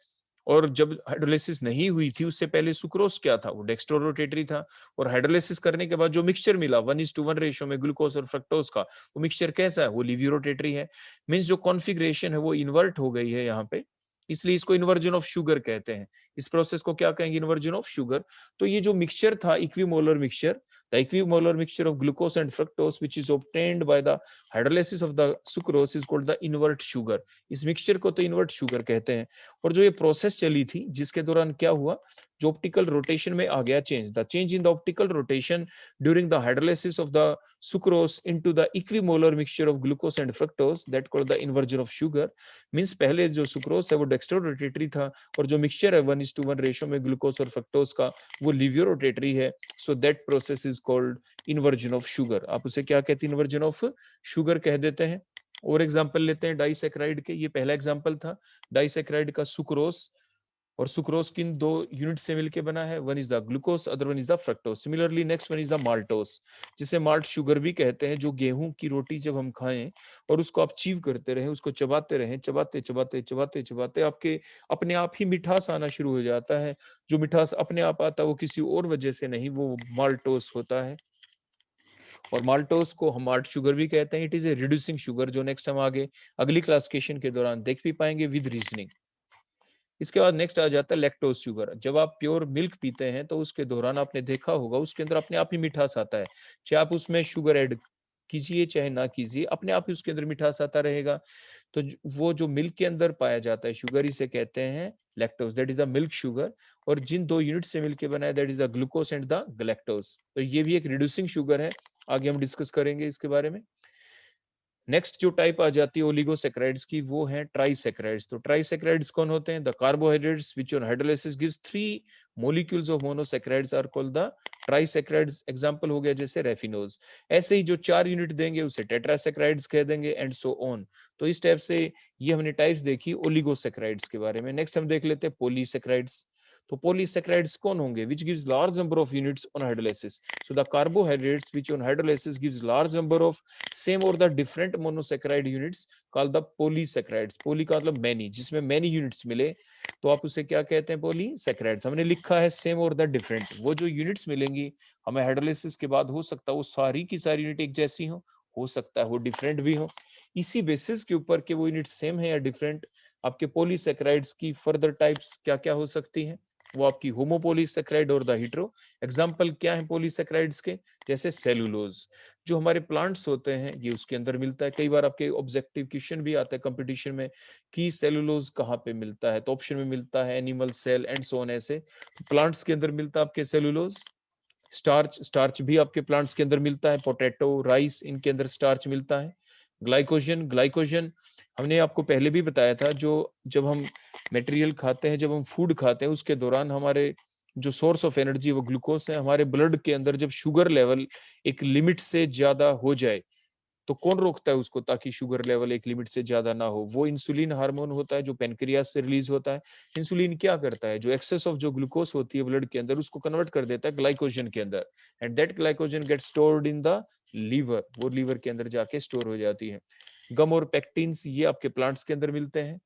और जब हाइड्रोलाइसिस नहीं हुई थी उससे पहले सुक्रोज क्या था, वो डेक्स्ट्रो रोटेटरी था, और हाइड्रोलाइसिस करने के बाद जो मिक्सचर मिला 1:1 रेशियो में ग्लूकोज और फ्रक्टोज का, वो मिक्सचर कैसा है, वो लिवियो रोटेटरी है, मींस जो कॉन्फ़िगरेशन है वो इन्वर्ट हो गई है यहाँ पे, इसलिए इसको इन्वर्जन ऑफ शुगर कहते हैं, इस प्रोसेस को क्या कहेंगे, इन्वर्जन ऑफ शुगर। तो ये जो मिक्सचर था equimolar mixture, the equimolar mixture of glucose and fructose which is obtained by the hydrolysis of the sucrose is called the invert sugar, इस मिक्सचर को तो इन्वर्ट शुगर कहते हैं। और जो ये प्रोसेस चली थी जिसके दौरान क्या हुआ, जो ऑप्टिकल रोटेशन में आ गया change, the change in the optical rotation during the hydrolysis of the sucrose into the equimolar mixture of glucose and fructose that called the inversion of sugar, means पहले जो सुक्रोज है वो dextro rotatory था, और जो mixture है 1:1 ratio में glucose और फ्रक्टोज का वो लिवियो रोटेटरी है, so that process is called inversion of sugar. आप उसे क्या कहते हैं, इन्वर्जन ऑफ शुगर कह देते हैं। और एग्जांपल लेते हैं डाइसैकेराइड के, ये पहला एग्जांपल था डाइसैकेराइड का, सुक्रोज, और सुक्रोज किन दो यूनिट से मिलकर बना है, one is the glucose other one is the fructose, similarly next one is the maltose, जिसे माल्ट शुगर भी कहते हैं, जो गेहूं की रोटी जब हम खाएं और उसको आप चीव करते रहें, उसको चबाते रहें, चबाते चबाते चबाते चबाते आपके अपने आप ही मिठास आना शुरू हो जाता है, जो मिठास अपने आप आता है वो किसी और वजह से नहीं, वो माल्टोस होता है, और माल्टोस को हम माल्ट शुगर भी कहते हैं, it is a reducing sugar, जो नेक्स्ट हम आगे अगली क्लासिफिकेशन के दौरान देख भी पाएंगे विद रीजनिंग। इसके बाद नेक्स्ट आ जाता है लैक्टोज शुगर, जब आप प्योर मिल्क पीते हैं तो उसके दौरान आपने देखा होगा उसके अंदर अपने आप ही मिठास आता है, चाहे आप उसमें शुगर ऐड कीजिए चाहे ना कीजिए, अपने आप ही उसके अंदर मिठास आता रहेगा, तो वो जो मिल्क के अंदर पाया जाता है शुगर, इसे कहते हैं lactose, that is a milk sugar, और जिन दो यूनिट से मिलकर बना है that is the glucose and the गलैक्टोज, तो ये भी एक रिड्यूसिंग शुगर है, आगे हम डिस्कस करेंगे इसके बारे में। नेक्स्ट जो टाइप आ जाती है ओलिगोसैकेराइड्स की, वो है ट्राइसैकेराइड्स। तो ट्राइसैकेराइड्स कौन होते हैं, the carbohydrates which on hydrolysis gives 3 molecules of monosaccharides are called the trisaccharides. Example हो गया जैसे रेफिनोज, ऐसे ही जो 4 यूनिट देंगे उसे टेट्रासैकेराइड्स कह देंगे एंड सो ऑन। तो इस टाइप से ये हमने टाइप्स देखी ओलिगोसैकेराइड्स के बारे में। नेक्स्ट हम देख लेते हैं पॉलीसैकेराइड्स। तो पॉलीसैकेराइड्स कौन होंगे, which gives large number of units on hydrolysis, so the carbohydrates which on hydrolysis gives large number of same or the different monosaccharide units called the polysaccharides। poly का मतलब many, जिसमें many units मिले तो आप उसे क्या कहते हैं, polysaccharides। हमने लिखा है सेम और द डिफरेंट, वो जो यूनिट्स मिलेंगी हमें हाइड्रोलाइसिस के बाद, हो सकता है वो सारी की सारी यूनिट एक जैसी हो सकता है वो डिफरेंट भी हो, इसी बेसिस के ऊपर के वो यूनिट सेम है या डिफरेंट, आपके पॉलीसैकेराइड्स की फर्दर टाइप्स क्या क्या हो सकती हैं, वो आपकी होमोपोलीसैकेराइड और द हीट्रो। एग्जांपल क्या है पॉलीसैकेराइड्स के, जैसे सेलुलोज, जो हमारे प्लांट्स होते हैं ये उसके अंदर मिलता है। कई बार आपके ऑब्जेक्टिव क्वेश्चन भी आता है कंपटीशन में कि सेलुलोज कहाँ पे मिलता है, तो ऑप्शन में मिलता है animal cell and so on, ऐसे प्लांट्स के अंदर मिलता है आपके सेलुलोज। स्टार्च, स्टार्च भी आपके प्लांट्स के अंदर मिलता है, पोटैटो, राइस, इनके अंदर स्टार्च मिलता है। ग्लाइकोजन, ग्लाइकोजन हमने आपको पहले भी बताया था, जो जब हम मटेरियल खाते हैं, जब हम फूड खाते हैं उसके दौरान हमारे जो सोर्स ऑफ एनर्जी वो ग्लूकोज है, हमारे ब्लड के अंदर जब शुगर लेवल एक लिमिट से ज्यादा हो जाए तो कौन रोकता है उसको, ताकि शुगर लेवल एक लिमिट से ज्यादा ना हो, वो इंसुलिन हार्मोन होता है जो पेनक्रियास से रिलीज होता है। इंसुलिन क्या करता है, जो एक्सेस ऑफ जो ग्लूकोज होती है ब्लड के अंदर उसको कन्वर्ट कर देता है ग्लाइकोजन के अंदर, and that glycogen get stored in the liver, वो लीवर के अंदर जाके स्टोर हो जाती है। गम और पेक्टिन्स ये आपके प्लांट्स के अंदर मिलते हैं।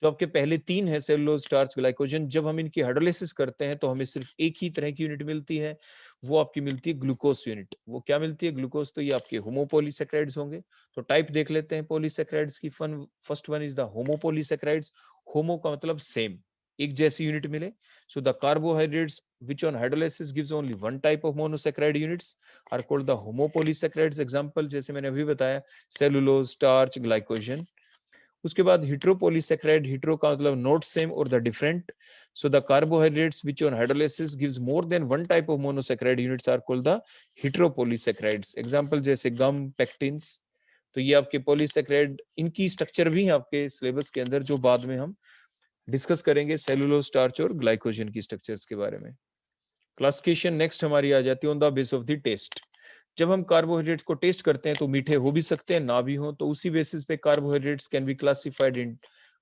जो आपके पहले 3 है सेलुलोज, स्टार्च, ग्लाइकोजन, जब हम इनकी हाइड्रोलाइसिस करते हैं तो हमें सिर्फ एक ही तरह की यूनिट मिलती है, वो आपकी मिलती है ग्लूकोज यूनिट। वो क्या मिलती है, ग्लूकोज। तो ये आपके होमोपोलीसैकेराइड्स होंगे। तो टाइप देख लेते हैं पॉलीसैकेराइड्स की। First one is the homopolysaccharides. Homo का मतलब सेम, एक जैसी यूनिट मिले। So the carbohydrates which on hydrolysis gives only one type of monosaccharide units are called the homopolysaccharides। Example जैसे मैंने अभी बताया, सेलुलोज, स्टार्च, ग्लाइकोजन। उसके बाद heteropolysacharide, hetero का मतलब not same or the different, so the carbohydrates which on hydrolysis gives more than one type of monosaccharide units are called the heteropolysaccharides। example जैसे gum, pectins। तो ये आपके polysaccharide, इनकी structure भी है आपके सिलेबस के अंदर, जो बाद में हम डिस्कस करेंगे सेलुलोज, स्टार्च और ग्लाइकोजन की स्ट्रक्चर्स के बारे में। क्लासिफिकेशन नेक्स्ट हमारी आ जाती है on the base of the taste. जब हम कार्बोहाइड्रेट्स को टेस्ट करते हैं तो मीठे हो भी सकते हैं, ना भी हो, तो उसी बेसिस पे carbohydrates can be classified in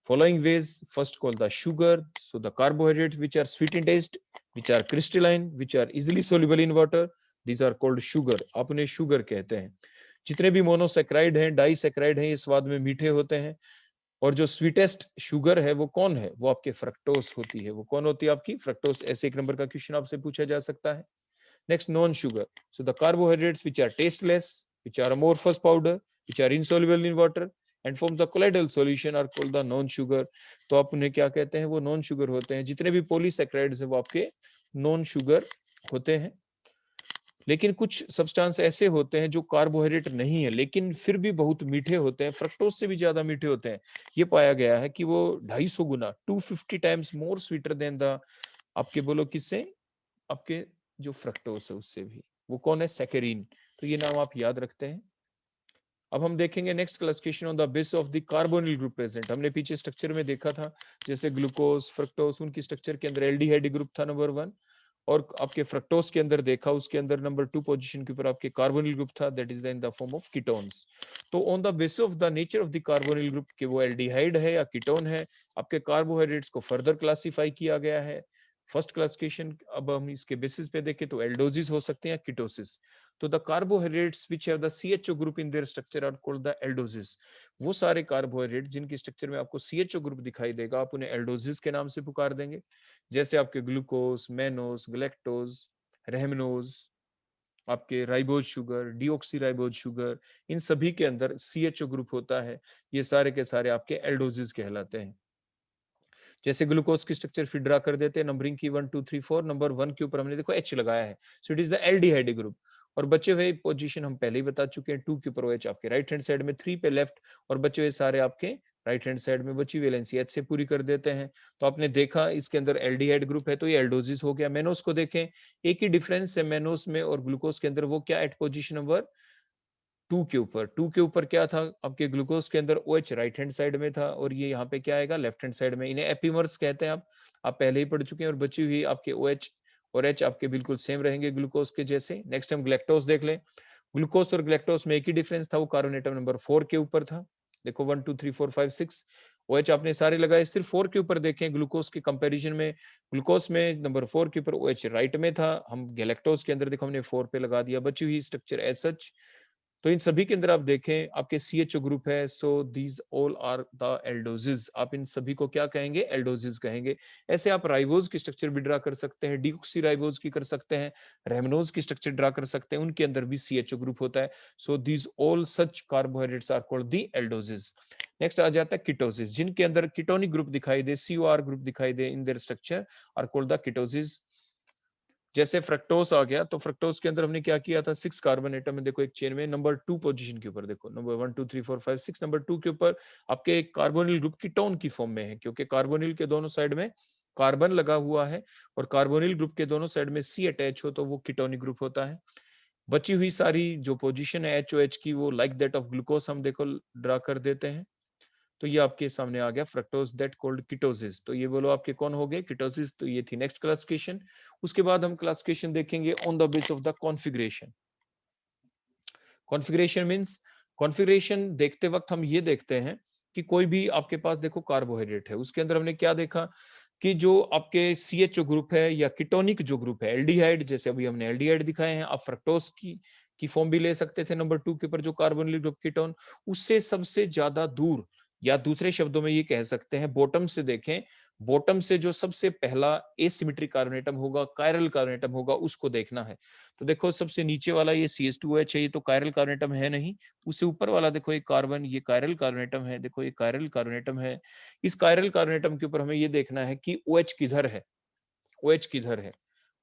following ways. First called the sugar. So the carbohydrates which are sweet in taste, which are crystalline, which are easily soluble in water, these are called sugar. आप उन्हें sugar कहते हैं। जितने भी monosaccharide हैं, disaccharide हैं, ये स्वाद में मीठे होते हैं। और जो स्वीटेस्ट शुगर है वो कौन है? वो आपके फ्रक्टोस होती है। वो कौन होती है आपकी? फ्रक्टोस। ऐसे एक नंबर का क्वेश्चन आपसे पूछा जा सकता है। Next, non-sugar. So the carbohydrates which are tasteless, which are amorphous powder, which are insoluble in water and form the colloidal solution are called the non-sugar. तो आप उन्हें क्या कहते हैं? वो non-sugar होते हैं। जितने भी polysaccharides हैं वो आपके non-sugar होते हैं। लेकिन कुछ सब्सटेंस ऐसे होते हैं जो कार्बोहाइड्रेट नहीं है लेकिन फिर भी बहुत मीठे होते हैं, फ्रक्टोज से भी ज्यादा मीठे होते हैं। ये पाया गया है कि वो 250 गुना 250 times more sweeter than the, आपके बोलो किससे? आपके जो फ्रक्टोज है उससे भी। वो कौन है? सैकरीन। तो ये नाम आप याद रखते हैं। अब हम देखेंगे next classification on the base of the carbonyl group present. हमने पीछे स्ट्रक्चर में देखा था, जैसे ग्लूकोज, फ्रक्टोज, उनकी स्ट्रक्चर के अंदर एल्डिहाइड ग्रुप था नंबर 1, और आपके फ्रक्टोज के अंदर देखा उसके अंदर नंबर 2 पोजीशन के ऊपर आपके कार्बोनिल ग्रुप था, that is in the form of ketones. तो on the basis of the nature of the carbonyl group के वो एल्डिहाइड है या कीटोन है, आपके कार्बोहाइड्रेट्स को फर्दर क्लासिफाई किया गया है। फर्स्ट क्लासिफिकेशन अब हम इसके बेसिस पे देखें तो एल्डोजिस हो सकते हैं या कीटोसिस। तो the carbohydrates which have the CHO group in their structure are called the aldoses. वो सारे कार्बोहाइड्रेट जिनकी स्ट्रक्चर में आपको CHO ग्रुप दिखाई देगा, आप उन्हें एल्डोजिस के नाम से पुकार देंगे। जैसे आपके ग्लूकोज, मेनोज, गलेक्टोज, रेहमनोज, आपके ribose sugar, deoxy ribose sugar, इन सभी के अंदर CHO ग्रुप होता है। ये सारे के सारे आपके एल्डोजिस कहलाते हैं। जैसे ग्लूकोज की स्ट्रक्चर फिर ड्रा कर देते हैं, नंबरिंग की 1 2 3 4। नंबर 1 के ऊपर हमने देखो H लगाया है, सो it is the aldehyde group. और बचे हुए पोजीशन हम पहले ही बता चुके हैं, 2 के ऊपर OH आपके राइट हैंड साइड में, 3 पे लेफ्ट, और बचे हुए सारे आपके राइट हैंड साइड में बची वैलेंसी H से पूरी कर देते हैं। तो आपने देखा इसके अंदर एल्डिहाइड ग्रुप है तो ये एल्डोजिस हो गया। मेनोस को देखें, एक ही डिफरेंस है मेनोस में और ग्लूकोज के अंदर, वो क्या? एट पोजीशन नंबर 2 के ऊपर। 2 के ऊपर क्या था? आपके ग्लूकोज के अंदर OH राइट हैंड साइड में था, और ये यहाँ पे क्या आएगा? लेफ्ट हैंड साइड में। इन्हें एपीमर्स कहते हैं। आप पहले ही पढ़ चुके हैं। और बची हुई आपके OH और H आपके बिल्कुल सेम रहेंगे ग्लूकोज के जैसे। नेक्स्ट हम ग्लैक्टोज देख लें। ग्लूकोज और ग्लैक्टोज में एक ही डिफरेंस था, वो कार्बोनेटम नंबर 4 के ऊपर था। देखो 1 2 3 4 5 6 OH आपने सारे लगाए, सिर्फ 4 के ऊपर देखें ग्लूकोज के कंपैरिजन में। ग्लूकोज में नंबर 4 के ऊपर OH राइट में था, हम गैलेक्टोज के अंदर देखो हमने 4 पे लगा दिया। बची हुई स्ट्रक्चर एज सच। तो इन सभी के अंदर आप देखें आपके CHO ग्रुप है, so these all are the aldoses. आप इन सभी को क्या कहेंगे? एल्डोजिस कहेंगे। ऐसे आप राइबोज की स्ट्रक्चर भी ड्रा कर सकते हैं, डीऑक्सी राइबोज की कर सकते हैं, रेमनोज की स्ट्रक्चर ड्रा कर सकते हैं, उनके अंदर भी CHO ग्रुप होता है। So these all such carbohydrates are called the aldoses. Next आ जाता है कीटोसिस, जिनके अंदर कीटोनिक ग्रुप दिखाई दे, COR ग्रुप दिखाई दे in their structure are called the ketoses. जैसे फ्रक्टोस आ गया, तो फ्रक्टोस के अंदर हमने क्या किया था? 6 कार्बन एटम में देखो एक चेन में, नंबर 2 पोजीशन के ऊपर देखो, नंबर 1 2 3 4 5 6, नंबर 2 के ऊपर आपके कार्बोनिल ग्रुप कीटोन की फॉर्म में है, क्योंकि कार्बोनिल के दोनों साइड में कार्बन लगा हुआ है, और कार्बोनिल ग्रुप के दोनों साइड में C अटैच हो तो वो कीटोनिक ग्रुप होता है। बची हुई सारी जो पोजीशन है HOH की, वो लाइक दैट ऑफ ग्लूकोज हम देखो ड्रा कर देते हैं। तो ये आपके सामने आ गया फ्रक्टोज दैट कोल्ड कीटोसिस। तो ये बोलो आपके कौन हो गए? कीटोसिस। तो ये थी नेक्स्ट क्लासिफिकेशन। उसके बाद हम क्लासिफिकेशन देखेंगे on the base of the configuration. Configuration means, configuration देखते वक्त हम ये देखते हैं कि कोई भी आपके पास देखो कार्बोहाइड्रेट है, उसके अंदर हमने क्या देखा कि जो आपके CHO ग्रुप है या कीटोनिक जो ग्रुप है, एल्डिहाइड, जैसे अभी हमने एल्डिहाइड दिखाए हैं, आप फ्रक्टोज की फॉर्म भी ले सकते थे नंबर 2 के ऊपर जो कार्बोनिल ग्रुप कीटोन, उससे सबसे ज्यादा दूर, या दूसरे शब्दों में ये कह सकते हैं बॉटम से देखें, बॉटम से जो सबसे पहला एसिमेट्रिक कार्बोनेटम होगा, कायरल कार्बोनेटम होगा, उसको देखना है। तो देखो सबसे नीचे वाला ये CH2OH है, ये तो कायरल कार्बोनेटम है नहीं। उससे ऊपर वाला देखो ये कार्बन, ये कायरल कार्बोनेटम है, देखो ये कायरल कार्बोनेटम है। इस कायरल कार्बोनेटम के ऊपर हमें ये देखना है कि OH किधर है, OH किधर है।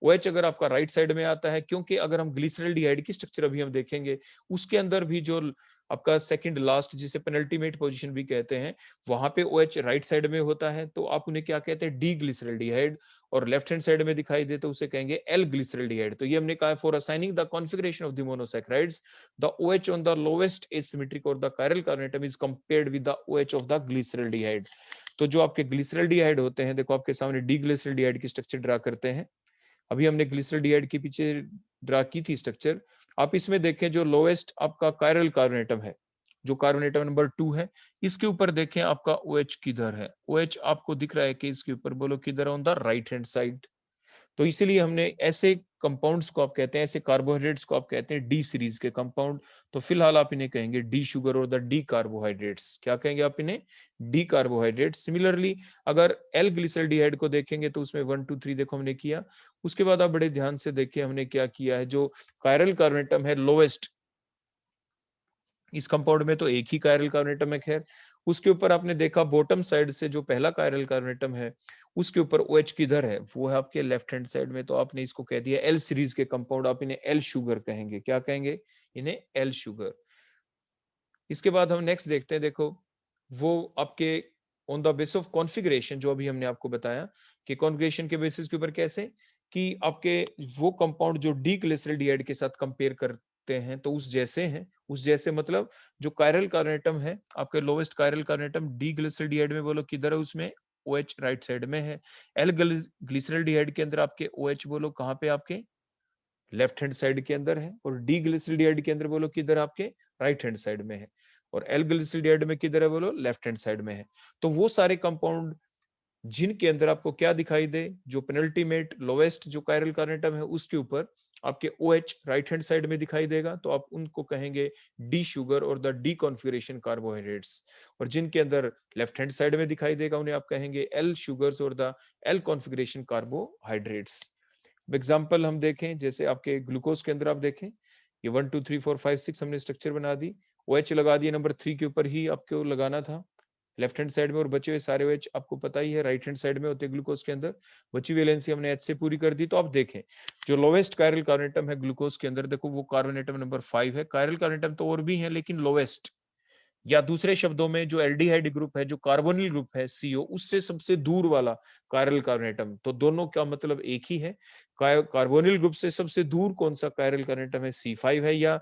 OH अगर आपका राइट साइड में आता है, क्योंकि अगर हम ग्लिसरॉल्डिहाइड की स्ट्रक्चर अभी हम देखेंगे, उसके अंदर भी जो आपका सेकंड लास्ट जिसे पेनल्टीमेट पोजीशन भी कहते हैं, वहां पे OH राइट साइड में होता है, तो आप उन्हें क्या कहते हैं, डी ग्लिसरॉल्डिहाइड, और लेफ्ट हैंड साइड में दिखाई दे तो उसे कहेंगे एल ग्लिसरॉल्डिहाइड। तो ये हमने कहा for assigning the configuration of the monosaccharides, the OH on the lowest asymmetric और the chiral carbon atom is compared with the OH of the glyceraldehyde. तो जो आपके ग्लिसरॉल्डिहाइड होते हैं, देखो आपके सामने डी ग्लिसरॉल्डिहाइड की स्ट्रक्चर ड्रा करते हैं। अभी हमने ग्लिसरॉल्डिहाइड के पीछे ड्रा की थी स्ट्रक्चर। आप इसमें देखें जो लोएस्ट आपका कायरल कार्बोनेटम है, जो कार्बोनेटम नंबर 2 है, इसके ऊपर देखें आपका OH किधर है। OH आपको दिख रहा है कि इसके ऊपर, बोलो किधर, on the right hand side. तो इसीलिए हमने ऐसे कंपाउंड्स को आप कहते हैं, ऐसे कार्बोहाइड्रेट्स को आप कहते हैं डी सीरीज के कंपाउंड। तो फिलहाल आप इन्हें कहेंगे डी शुगर और द डी कार्बोहाइड्रेट्स। क्या कहेंगे आप इन्हें, डी कार्बोहाइड्रेट्स। सिमिलरली अगर एल ग्लिसरॉल्डिहाइड को देखेंगे तो उसमें 1 2 3 देखो हमने किया। उसके बाद आप बड़े ध्यान से देखिए हमने क्या किया है, जो कायरल कार्बोनेटम है लोवेस्ट, इस कंपाउंड में तो एक ही कायरल कार्बोनेटम है, खैर उसके ऊपर आपने देखा बॉटम साइड से जो पहला कायरल कार्बोनेटम है उसके ऊपर OH किधर है, वो है आपके लेफ्ट हैंड साइड में। तो आपने इसको कह दिया एल सीरीज के कंपाउंड, आप इन्हें एल शुगर कहेंगे। क्या कहेंगे, इन्हें एल शुगर। इसके बाद हम नेक्स्ट देखते हैं, देखो वो आपके on the base of configuration, जो अभी हमने आपको बताया कि कॉन्फ़िगरेशन के बेसिस के ऊपर कैसे, कि आपके वो कंपाउंड जो डी ग्लिसरॉल्डिहाइड के साथ कंपेयर करते हैं तो उस जैसे हैं, उस जैसे मतलब जो कायरल कार्बोनेटम है, आपके लोवेस्ट कायरल कार्बोनेटम डी ग्लिसरॉल्डिहाइड में, बोलो किधर है, उसमें OH राइट साइड में है। एल ग्लिसरॉल्डिहाइड के अंदर आपके OH बोलो कहां पे, आपके लेफ्ट हैंड साइड के अंदर है। और डी ग्लिसरॉल्डिहाइड के अंदर बोलो किधर, आपके राइट हैंड साइड में है। और एल ग्लिसरॉल्डिहाइड में किधर है, बोलो लेफ्ट हैंड साइड में है। तो वो सारे कंपाउंड जिनके अंदर आपको क्या दिखाई दे, जो पेनल्टीमेट लोवेस्ट जो कायरल कार्बोनेटम है उसके ऊपर आपके OH राइट हैंड साइड में दिखाई देगा, तो आप उनको कहेंगे डी शुगर और द डी कॉन्फ़िगरेशन कार्बोहाइड्रेट्स। और जिनके अंदर लेफ्ट हैंड साइड में दिखाई देगा उन्हें आप कहेंगे एल शुगर्स और the L configuration carbohydrates. Example हम देखें, जैसे आपके ग्लूकोज के अंदर आप देखें, ये 1 2 3 4 5 6 हमने स्ट्रक्चर बना दी। OH लगा दिए नंबर 3 के ऊपर ही आपको लगाना था लेफ्ट हैंड साइड में, और बचे हुए सारे OH आपको पता ही है राइट हैंड साइड में होते हैं ग्लूकोज के अंदर। बची वैलेंसी हमने H से पूरी कर दी। तो आप देखें जो लोवेस्ट कायरल कार्बोनेटम है ग्लूकोज के अंदर, देखो वो कार्बोनेटम नंबर 5 है। कायरल कार्बोनेटम तो और भी है लेकिन लोवेस्ट, या दूसरे शब्दों में जो एल्डिहाइड ग्रुप है, जो कार्बोनिल ग्रुप है CO, उससे सबसे दूर वाला कायरल कार्बोनेटम। तो दोनों का मतलब एक ही है। कार्बोनिल ग्रुप से सबसे दूर कौन सा कायरल कार्बोनेटम है, C5 है, या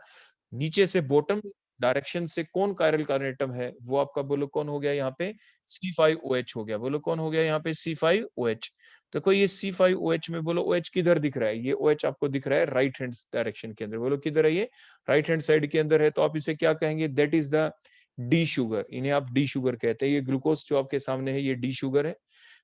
नीचे से बॉटम डायरेक्शन से कौन कायरल कार्बोनेटम है, वो आपका बोलो कौन हो गया यहाँ पे, C5OH हो गया। बोलो कौन हो गया यहाँ पे, C5OH। देखो ये C5OH में बोलो OH किधर दिख रहा है, ये OH आपको दिख रहा है राइट हैंड डायरेक्शन के अंदर। बोलो किधर है, ये राइट हैंड साइड के अंदर है। तो आप इसे क्या कहेंगे, that is the D sugar. इन्हें आप डी शुगर कहते हैं। ये ग्लूकोज जो आपके सामने है ये डी शुगर है।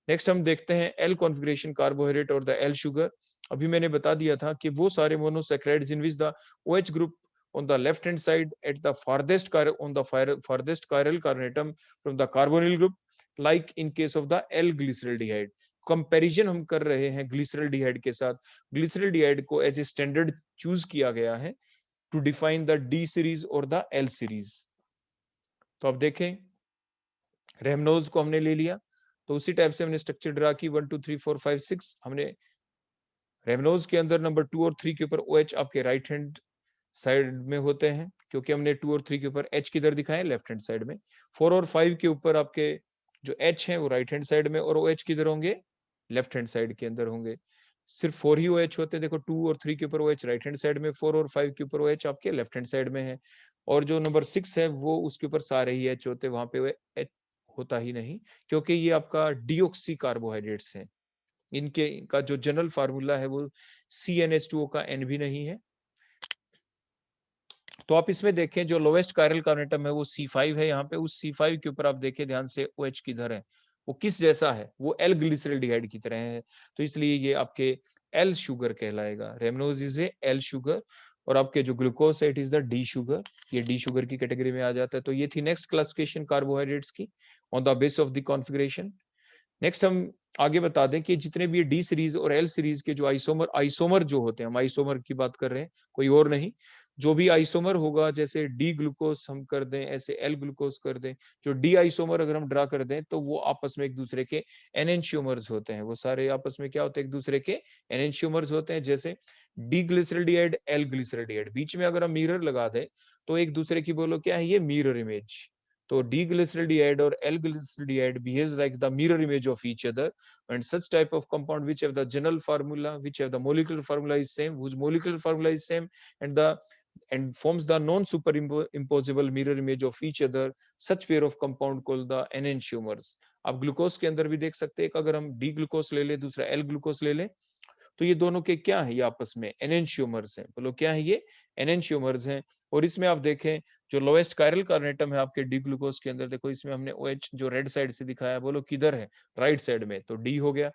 नेक्स्ट हम देखते हैं एल कॉन्फ़िगरेशन कार्बोहाइड्रेट और द एल शुगर। अभी मैंने बता दिया था कि वो सारे monosaccharides in which the OH group on the left hand side at the farthest chiral carbonatum from the carbonyl group, like in case of the L-glyceraldehyde। Comparison हम कर रहे हैं ग्लिसरॉल्डिहाइड के साथ। ग्लिसरॉल्डिहाइड को एज ए स्टैंडर्ड चूज किया गया है to define the D series और द एल सीरीज। तो अब देखें रेमनोज को हमने ले लिया, तो उसी टाइप से हमने स्ट्रक्चर ड्रा की 1 2 3 4 5 6। हमने रेमनोज के अंदर नंबर 2 और 3 के ऊपर OH आपके राइट हैंड साइड में होते हैं, क्योंकि हमने 2 और 3 के ऊपर H किधर दिखाए, लेफ्ट हैंड साइड में। 4 और 5 के ऊपर आपके जो H है वो राइट हैंड साइड में, और OH किधर होंगे, लेफ्ट हैंड साइड के अंदर होंगे। सिर्फ 4 ही OH होते हैं। देखो 2 और 3 के ऊपर OH राइट हैंड साइड में, 4 और 5 के ऊपर OH आपके लेफ्ट हैंड साइड में है। और जो नंबर 6 है वो उसके ऊपर सारे ही H होते हैं, वहां पे H होता ही नहीं, क्योंकि ये आपका डीऑक्सी कार्बोहाइड्रेट्स हैं। इनके का जो जनरल फार्मूला है वो CnH2O का N भी नहीं है। तो आप इसमें देखें जो लोवेस्ट कायरल कार्बोनेटम है वो C5 है। यहाँ पे उस C5 के ऊपर आप देखें ध्यान से OH किधर है, वो किस जैसा है, वो एल ग्लिसरॉल्डिहाइड की तरह है। तो इसलिए ये आपके एल शुगर कहलाएगा। Rhamnose is A L sugar, और आपके जो ग्लूकोज है it is the D sugar, ये डी शुगर की कैटेगरी में आ जाता है। तो ये थी नेक्स्ट क्लासिफिकेशन कार्बोहाइड्रेट्स की on the base of the configuration. Next हम आगे बता दें कि जितने भी डी सीरीज और एल सीरीज के जो आइसोमर आइसोमर जो होते हैं, हम आइसोमर की बात कर रहे हैं, कोई और नहीं, जो भी आइसोमर होगा, जैसे डी ग्लूकोज हम कर दें, ऐसे एल ग्लूकोज कर दें, जो डी आइसोमर अगर हम ड्रा कर दें तो वो आपस में एक दूसरे के एनेंशियोमर्स होते हैं। वो सारे आपस में क्या होते हैं, एक दूसरे के एनेंशियोमर्स होते हैं। जैसे डी ग्लिसरॉल्डिहाइड एल ग्लिसरॉल्डिहाइड, बीच में अगर हम मिरर लगा दें तो एक दूसरे की बोलो क्या है, ये मिरर इमेज। तो डी ग्लिसरॉल्डिहाइड और L glyceraldehyde behaves like the mirror image of each other, and such type of compound which have the general formula, which have the molecular formula is same, whose molecular formula is same, and the and forms the non superimposable mirror image of each other, such pair of compound called the enantiomers। आप glucose के अंदर भी देख सकते हैं, अगर हम D glucose ले ले, दूसरा एल ग्लूकोज ले ले, तो ये दोनों के क्या है, ये आपस में एनेंशियोमर्स हैं। बोलो क्या है, ये एनेंशियोमर्स हैं। और इसमें आप देखें जो लोएस्ट कायरल कार्नेटम है आपके डी ग्लूकोज के अंदर, देखो इसमें हमने OH जो रेड साइड से दिखाया है, बोलो किधर है, राइट साइड में, तो डी हो गया।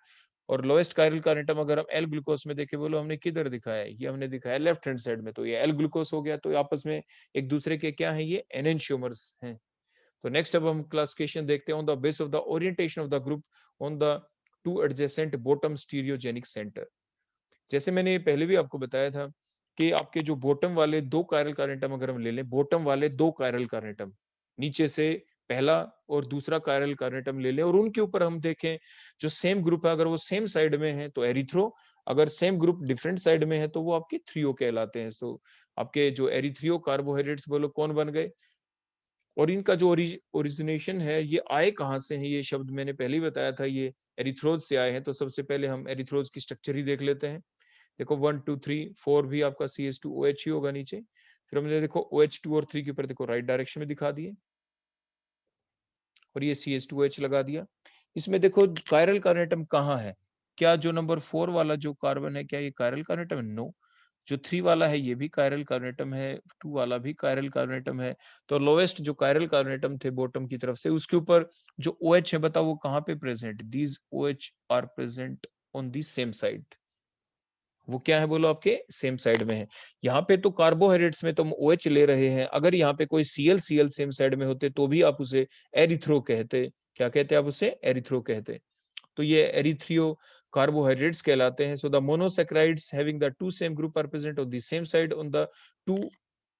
और लोएस्ट कायरल कार्नेटम अगर हम एल ग्लूकोज में देखें, बोलो हमने किधर दिखाया है, ये हमने दिखाया लेफ्ट हैंड साइड में, तो ये एल ग्लूकोज हो गया। तो आपस में एक दूसरे के क्या है, ये एनेंशियोमर्स हैं। तो नेक्स्ट अब हम क्लासिफिकेशन देखते हैं on the base of the orientation of the group on the two adjacent bottom stereogenic centre. जैसे मैंने पहले भी आपको बताया था कि आपके जो बॉटम वाले दो कायरल कार्नेटम अगर हम ले लें, बॉटम वाले दो कायरल कार्नेटम, नीचे से पहला और दूसरा कायरल कार्नेटम ले लें, और उनके ऊपर हम देखें जो सेम ग्रुप है, अगर वो सेम साइड में है तो एरिथ्रो, अगर सेम ग्रुप डिफरेंट साइड में है तो वो आपके थ्रियो कहलाते हैं। तो आपके जो एरिथ्रियो कार्बोहाइड्रेट्स बोलो कौन बन गए। और इनका जो ओरिजिनेशन है, ये आए कहाँ से है, ये शब्द मैंने पहले ही बताया था, ये एरिथ्रोज से आए हैं। तो सबसे पहले हम एरिथ्रोज की स्ट्रक्चर ही देख लेते हैं। देखो 1 2 3 4 भी आपका CH2OH ही होगा नीचे। फिर हमने देखो OH2 और 3 के ऊपर देखो राइट डायरेक्शन में दिखा दिए, और ये CH2OH लगा दिया। इसमें देखो कायरल कार्नेटम कहाँ है, क्या जो नंबर 4 वाला जो कार्बन है, क्या ये कायरल कार्नेटम है? नो। जो 3 वाला है ये भी कायरल कार्नेटम है, 2 वाला भी कायरल कार्नेटम है। तो लोएस्ट जो कायरल कार्नेटम थे बॉटम की तरफ से, उसके ऊपर जो OH है, बताओ वो कहाँ पे present, these OH are present on the same side. वो क्या है बोलो, आपके सेम साइड में है। यहाँ पे तो कार्बोहाइड्रेट्स में तुम OH ले रहे हैं, अगर यहाँ पे कोई Cl सेम साइड में होते तो भी आप उसे एरिथ्रो कहते। क्या कहते आप उसे, एरिथ्रो कहते। तो ये एरिथ्रियो कार्बोहाइड्रेट्स कहलाते हैं। So the monosaccharides having the two same group are present on the same side on the two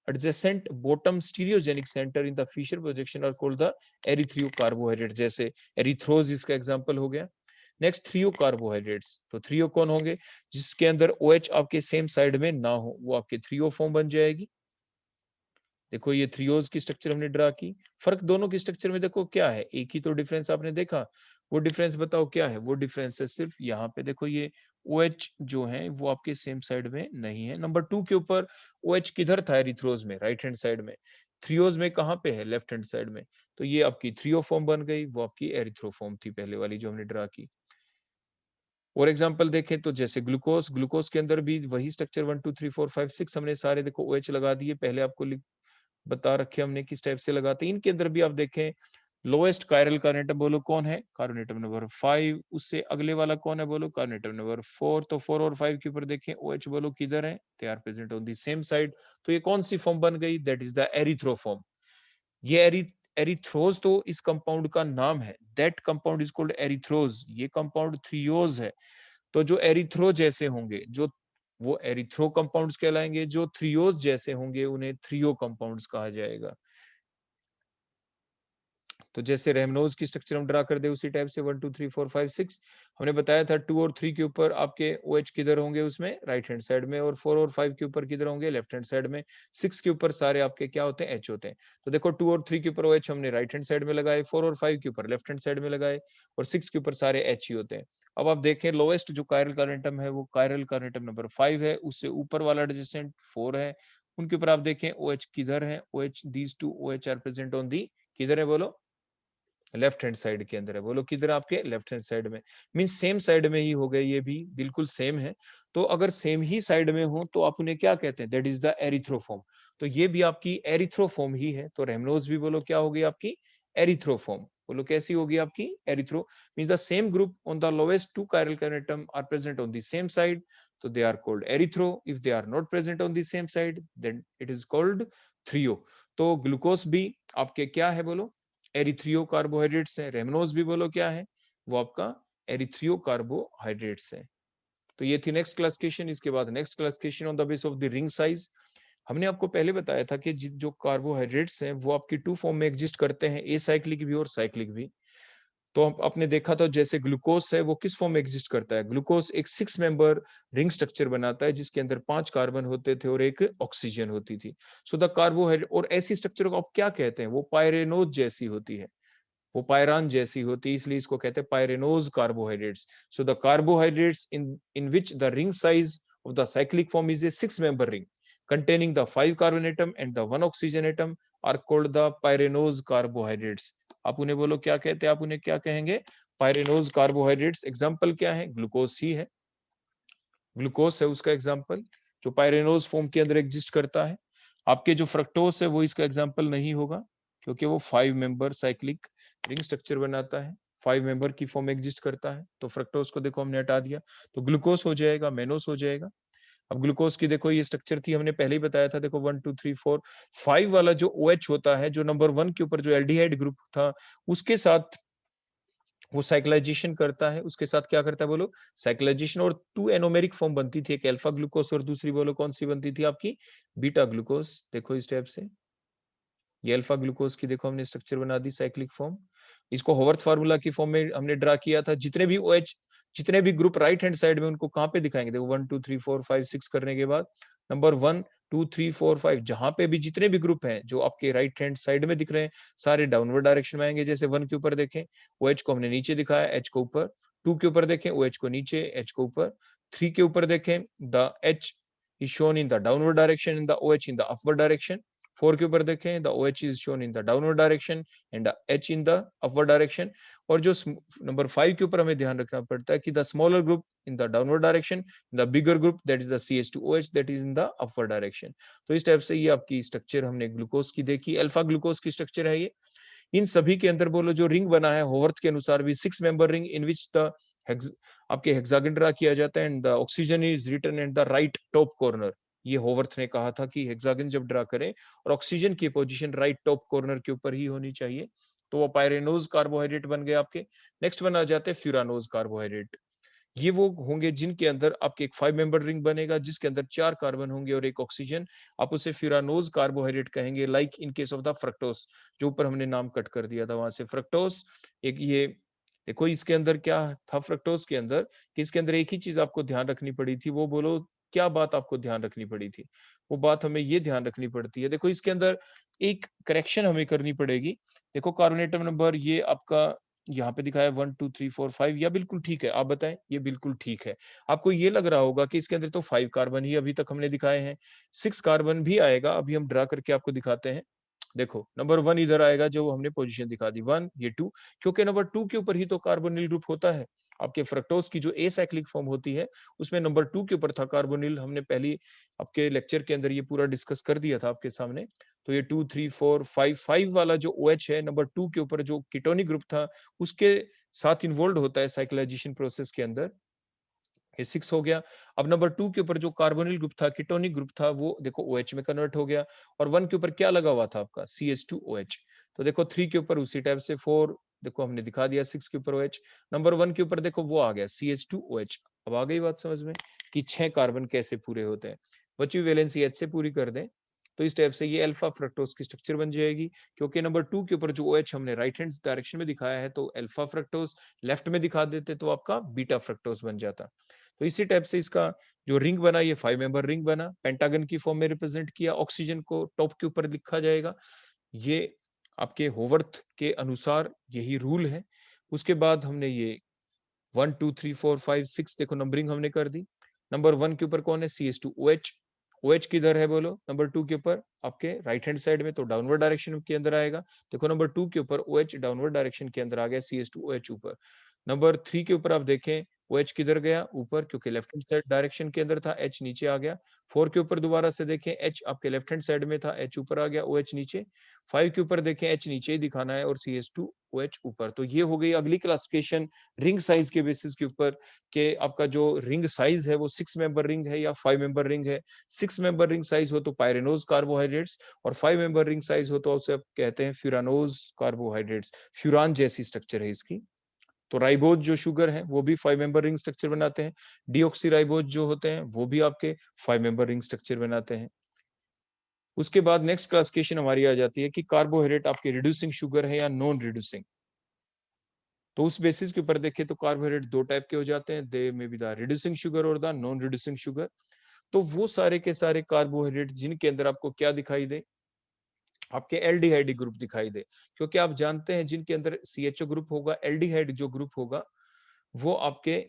adjacent bottom stereogenic center in the Fischer projection are called the erythrio carbohydrates। जैसे erythrose इसका example हो गया। Next threo carbohydrates, तो threo कौन होंगे, जिसके अंदर OH आपके सेम साइड में ना हो, वो आपके थ्रियो फॉर्म बन जाएगी। देखो ये थ्रियोज की स्ट्रक्चर हमने ड्रा की। फर्क दोनों की स्ट्रक्चर में देखो क्या है, एक ही तो डिफरेंस आपने देखा, वो डिफरेंस बताओ क्या है। वो डिफरेंस है सिर्फ यहाँ पे, देखो ये OH जो है वो आपके सेम साइड में नहीं है। नंबर 2 के ऊपर OH किधर था, एरिथ्रोज में, राइट हैंड साइड में। थ्रियोज में कहाँ पे है, लेफ्ट हैंड साइड में। तो ये आपकी थ्रियो फॉर्म बन गई, वो आपकी एरिथ्रो फॉर्म थी पहले वाली जो हमने ड्रा की। और एग्जांपल देखें तो जैसे ग्लूकोज, ग्लूकोज के अंदर भी वही स्ट्रक्चर 1 2 3 4 5 6 हमने सारे देखो OH लगा दिए, पहले आपको बता रखे हमने किस टाइप से लगाते हैं। इनके अंदर भी आप देखें लोएस्ट कायरल कार्नेटम बोलो कौन है, कार्नेटम नंबर 5। उससे अगले वाला कौन है बोलो, कार्नेटम नंबर 4। तो 4 और 5 के ऊपर देखें OH बोलो किधर है, they are present on the same side. तो ये कौन सी फॉर्म बन गई, that is the erythro form. ये एरिथ्रोज तो इस कंपाउंड का नाम है, that compound is called erythrose. ये कंपाउंड थ्रियोज है। तो जो एरिथ्रो जैसे होंगे, जो वो एरिथ्रो कंपाउंड्स कहलाएंगे, जो थ्रियोज जैसे होंगे उन्हें थ्रियो कंपाउंड्स कहा जाएगा। तो जैसे रेमनोज की स्ट्रक्चर हम ड्रा कर दे उसी टाइप से 1 2 3 4 5 6 हमने बताया था। 2 और 3 के ऊपर आपके OH किधर होंगे, उसमें राइट हैंड साइड में, और 4 और 5 के ऊपर किधर होंगे, लेफ्ट हैंड साइड में। 6 के ऊपर सारे आपके क्या होते हैं, H होते हैं। तो देखो 2 और 3 के ऊपर OH हमने राइट हैंड साइड में लगाए, 4 और 5 के ऊपर लेफ्ट हैंड साइड में लगाए, और 6 के ऊपर सारे H ही होते हैं। अब आप देखें लोएस्ट जो कायरल कार्नेटम है वो कायरल कार्नेटम नंबर 5 है, उससे ऊपर वाला एडजेसेंट 4 है। उनके ऊपर आप देखें OH किधर है, OH these two OH are present on the, किधर है बोलो, लेफ्ट हैंड साइड के अंदर है। बोलो किधर, आपके लेफ्ट हैंड साइड में। मीन सेम साइड में ही हो गए, ये भी बिल्कुल सेम है। तो अगर सेम ही साइड में हो तो आप उन्हें क्या कहते हैं, दैट इज द एरिथ्रोफॉर्म। तो ये भी आपकी एरिथ्रोफॉर्म ही है। तो रेमनोज भी बोलो क्या होगी आपकी, एरिथ्रोफॉर्म। बोलो कैसी होगी आपकी, erythro. Means the same group on the lowest two chiral carbon atom are present on the same side, तो they are called erythro. If they are not present on the same side then it is called threo. तो glucose भी आपके क्या है बोलो, एरिथ्रियो carbohydrates है। Rhamnose भी बोलो क्या है, वो आपका एरिथ्रियो कार्बोहाइड्रेट्स है। तो ये थी नेक्स्ट क्लासिफिकेशन। इसके बाद next classification on the base of the ring size. हमने आपको पहले बताया था कि जो कार्बोहाइड्रेट्स हैं वो आपकी टू फॉर्म में एग्जिस्ट करते हैं, एसाइक्लिक भी और साइक्लिक भी। तो आपने देखा था जैसे ग्लूकोज है वो किस फॉर्म में एग्जिस्ट करता है। ग्लूकोज एक 6 मेंबर रिंग स्ट्रक्चर बनाता है जिसके अंदर 5 कार्बन होते थे और एक ऑक्सीजन होती थी। सो द कार्बोहाइड्रेट, और ऐसी स्ट्रक्चर को आप क्या कहते हैं, वो पायरेनोज जैसी होती है, वो पायरान जैसी होती है, इसलिए इसको कहते हैं pyranose carbohydrates. So the carbohydrates in which the ring size of the cyclic form is a 6-member ring containing the 5 carbon atom and the 1 oxygen atom are called the pyranose carbohydrates। आप उन्हें बोलो क्या कहते हैं, आप उन्हें क्या कहेंगे, पायरेनोज कार्बोहाइड्रेट्स। एग्जांपल क्या है, ग्लूकोज ही है, ग्लूकोज है उसका एग्जांपल जो पायरेनोज फॉर्म के अंदर एग्जिस्ट करता है। आपके जो फ्रक्टोज है वो इसका एग्जांपल नहीं होगा क्योंकि वो 5 मेंबर साइक्लिक रिंग स्ट्रक्चर बनाता है, 5 मेंबर की फॉर्म एग्जिस्ट करता है। तो फ्रक्टोज को देखो हमने हटा दिया तो ग्लूकोज हो जाएगा, मेनोस हो जाएगा। अब ग्लूकोज की देखो ये स्ट्रक्चर थी, हमने पहले ही बताया था, देखो 1 2 3 4 5 वाला जो OH होता है, जो नंबर 1 के ऊपर जो एल्डिहाइड ग्रुप था उसके साथ वो साइक्लाइजेशन करता है, उसके साथ क्या करता है बोलो, साइक्लाइजेशन, और 2 एनोमेरिक फॉर्म बनती थी, एक अल्फा ग्लूकोज और दूसरी बोलो कौन सी बनती थी आपकी, बीटा ग्लूकोज। देखो इस टाइप से ये अल्फा ग्लूकोज की देखो हमने स्ट्रक्चर बना दी साइक्लिक फॉर्म। इसको होवर्थ फार्मूला की फॉर्म में हमने ड्रा किया था। जितने भी OH, जितने भी ग्रुप राइट हैंड साइड में, उनको कहां पे दिखाएंगे, देखो 1 2 3 4 5 6 करने के बाद नंबर 1 2 3 4 5 जहां पे भी जितने भी ग्रुप हैं जो आपके राइट हैंड साइड में दिख रहे हैं सारे डाउनवर्ड डायरेक्शन में आएंगे। जैसे 1 के ऊपर देखें OH को हमने नीचे दिखाया, H को ऊपर। 2 के ऊपर देखें OH को नीचे, H को ऊपर। 3 के ऊपर देखें the H is shown in the downward direction and the OH in the upward direction। 4 के ऊपर देखें the OH is shown in the downward direction and the H in the upward direction। और जो नंबर 5 के ऊपर हमें ध्यान रखना पड़ता है कि the smaller group in the downward direction, the bigger group that is the CH2OH that is in the upward direction. तो इस टाइप से ये आपकी स्ट्रक्चर हमने ग्लूकोज की देखी। अल्फा ग्लूकोज की स्ट्रक्चर है ये। इन सभी के अंदर बोलो जो रिंग बना है होवर्थ के अनुसार भी 6 member ring in which the आपके हेक्सागन ड्रा किया जाता है and the oxygen is written at the right top corner. ये होवर्थ ने कहा था कि हेक्सागन जब ड्रा करें और ऑक्सीजन की पोजीशन राइट टॉप कॉर्नर के ऊपर ही होनी चाहिए, तो वो पायरेनोज कार्बोहाइड्रेट बन गए आपके। नेक्स्ट बना जाते हैं फ्यूरानोज कार्बोहाइड्रेट। ये वो होंगे जिनके अंदर आपके एक 5 मेंबर रिंग बनेगा जिसके अंदर 4 कार्बन होंगे और एक ऑक्सीजन। आप उसे फ्यूरानोज कार्बोहाइड्रेट कहेंगे, like in case of the fructose, जो ऊपर हमने नाम कट कर दिया था वहां से फ्रक्टोज। एक ये देखो इसके अंदर क्या था फ्रक्टोज के अंदर, कि इसके अंदर एक ही चीज आपको ध्यान रखनी पड़ी थी, वो बोलो क्या बात आपको ध्यान रखनी पड़ी थी। वो बात हमें ये ध्यान रखनी पड़ती है, देखो इसके अंदर एक करेक्शन हमें करनी पड़ेगी। देखो कार्बन एटम नंबर ये आपका यहाँ पे दिखाया 1 2 3 4 5, या बिल्कुल ठीक है, आप बताएं ये बिल्कुल ठीक है। आपको ये लग रहा होगा कि इसके अंदर तो 5 कार्बन ही अभी तक हमने दिखाए हैं, 6 कार्बन भी आएगा, अभी हम ड्रा करके आपको दिखाते हैं। देखो नंबर 1 इधर आएगा जो हमने पोजीशन दिखा दी 1, ये 2, क्योंकि नंबर 2 के ऊपर ही तो कार्बोनिल ग्रुप होता है। आपके फ्रक्टोज की जो एसाइक्लिक फॉर्म होती है उसमें नंबर 2 के ऊपर था कार्बोनिल, हमने पहली आपके लेक्चर के अंदर ये पूरा डिस्कस कर दिया था आपके सामने। तो ये 2 3 4 5 5 वाला जो OH है नंबर 2 के ऊपर जो कीटोनिक ग्रुप था उसके साथ इन्वॉल्व होता है साइक्लाइजेशन प्रोसेस के अंदर, ये 6 हो गया। अब नंबर 2 के ऊपर जो कार्बोनिल ग्रुप था, कीटोनिक ग्रुप था, वो देखो OH में कन्वर्ट हो गया। और 1 के ऊपर क्या लगा हुआ था आपका, CH2OH। तो देखो 3 के ऊपर उसी टाइप से 4 देखो हमने दिखा दिया, 6 के ऊपर OH। नंबर 1 के ऊपर देखो वो आ गया CH2OH। अब आ गई बात समझ में कि 6 कार्बन कैसे पूरे होते हैं। बची हुई वैलेंसी H से पूरी कर दें तो इस टाइप से ये अल्फा फ्रक्टोज की स्ट्रक्चर बन जाएगी। क्योंकि नंबर 2 के ऊपर जो OH हमने राइट हैंड डायरेक्शन में दिखाया है तो अल्फा फ्रक्टोज, लेफ्ट में दिखा देते तो आपका बीटा फ्रक्टोज बन जाता। तो इसी टाइप से इसका जो रिंग बना ये 5 मेंबर रिंग बना, पेंटागन की फॉर्म में रिप्रेजेंट किया, ऑक्सीजन को टॉप के ऊपर लिखा जाएगा। ये आपके होवर्थ के अनुसार यही रूल है। उसके बाद हमने ये 1 2 3 4 5 6 देखो नंबरिंग हमने कर दी। नंबर 1 के ऊपर कौन है, CH2OH। OH किधर है बोलो, नंबर 2 के ऊपर आपके राइट हैंड साइड में, तो डाउनवर्ड डायरेक्शन के अंदर आएगा। देखो नंबर 2 के ऊपर OH डाउनवर्ड डायरेक्शन के अंदर आ गया, CH2OH ऊपर। नंबर 3 के ऊपर आप देखें OH किधर गया, ऊपर, क्योंकि लेफ्ट हैंड साइड डायरेक्शन के अंदर था, H नीचे आ गया। 4 के ऊपर दोबारा से देखें H आपके लेफ्ट हैंड साइड में था, H ऊपर आ गया, OH नीचे। 5 के ऊपर देखें H नीचे ही दिखाना है और CH2OH ऊपर। तो ये हो गई अगली क्लासिफिकेशन रिंग साइज के बेसिस के ऊपर, कि आपका जो रिंग साइज है वो 6 मेंबर रिंग है या 5 मेंबर रिंग है। 6 मेंबर रिंग साइज हो तो पायरेनोज कार्बोहाइड्रेट्स, और 5 मेंबर रिंग साइज हो तो उसे आप कहते हैं फ्यूरानोज कार्बोहाइड्रेट्स। फ्यूरान जैसी स्ट्रक्चर है इसकी। तो राइबोज जो शुगर है वो भी 5 मेंबर रिंग स्ट्रक्चर बनाते हैं। डीऑक्सी राइबोज जो होते हैं वो भी आपके 5 मेंबर रिंग स्ट्रक्चर बनाते हैं। उसके बाद नेक्स्ट क्लासिफिकेशन हमारी आ जाती है कि कार्बोहाइड्रेट आपके रिड्यूसिंग शुगर है या नॉन रिड्यूसिंग। तो उस बेसिस के ऊपर देखें तो कार्बोहाइड्रेट दो टाइप के हो जाते हैं, they may be the reducing sugar और द नॉन रिड्यूसिंग शुगर। तो वो सारे के सारे कार्बोहाइड्रेट जिनके अंदर आपको क्या दिखाई दे, आपके एल्डिहाइड ग्रुप दिखाई दे, क्योंकि आप जानते हैं जिनके अंदर सीएचओ ग्रुप होगा, एल्डिहाइड जो ग्रुप होगा वो आपके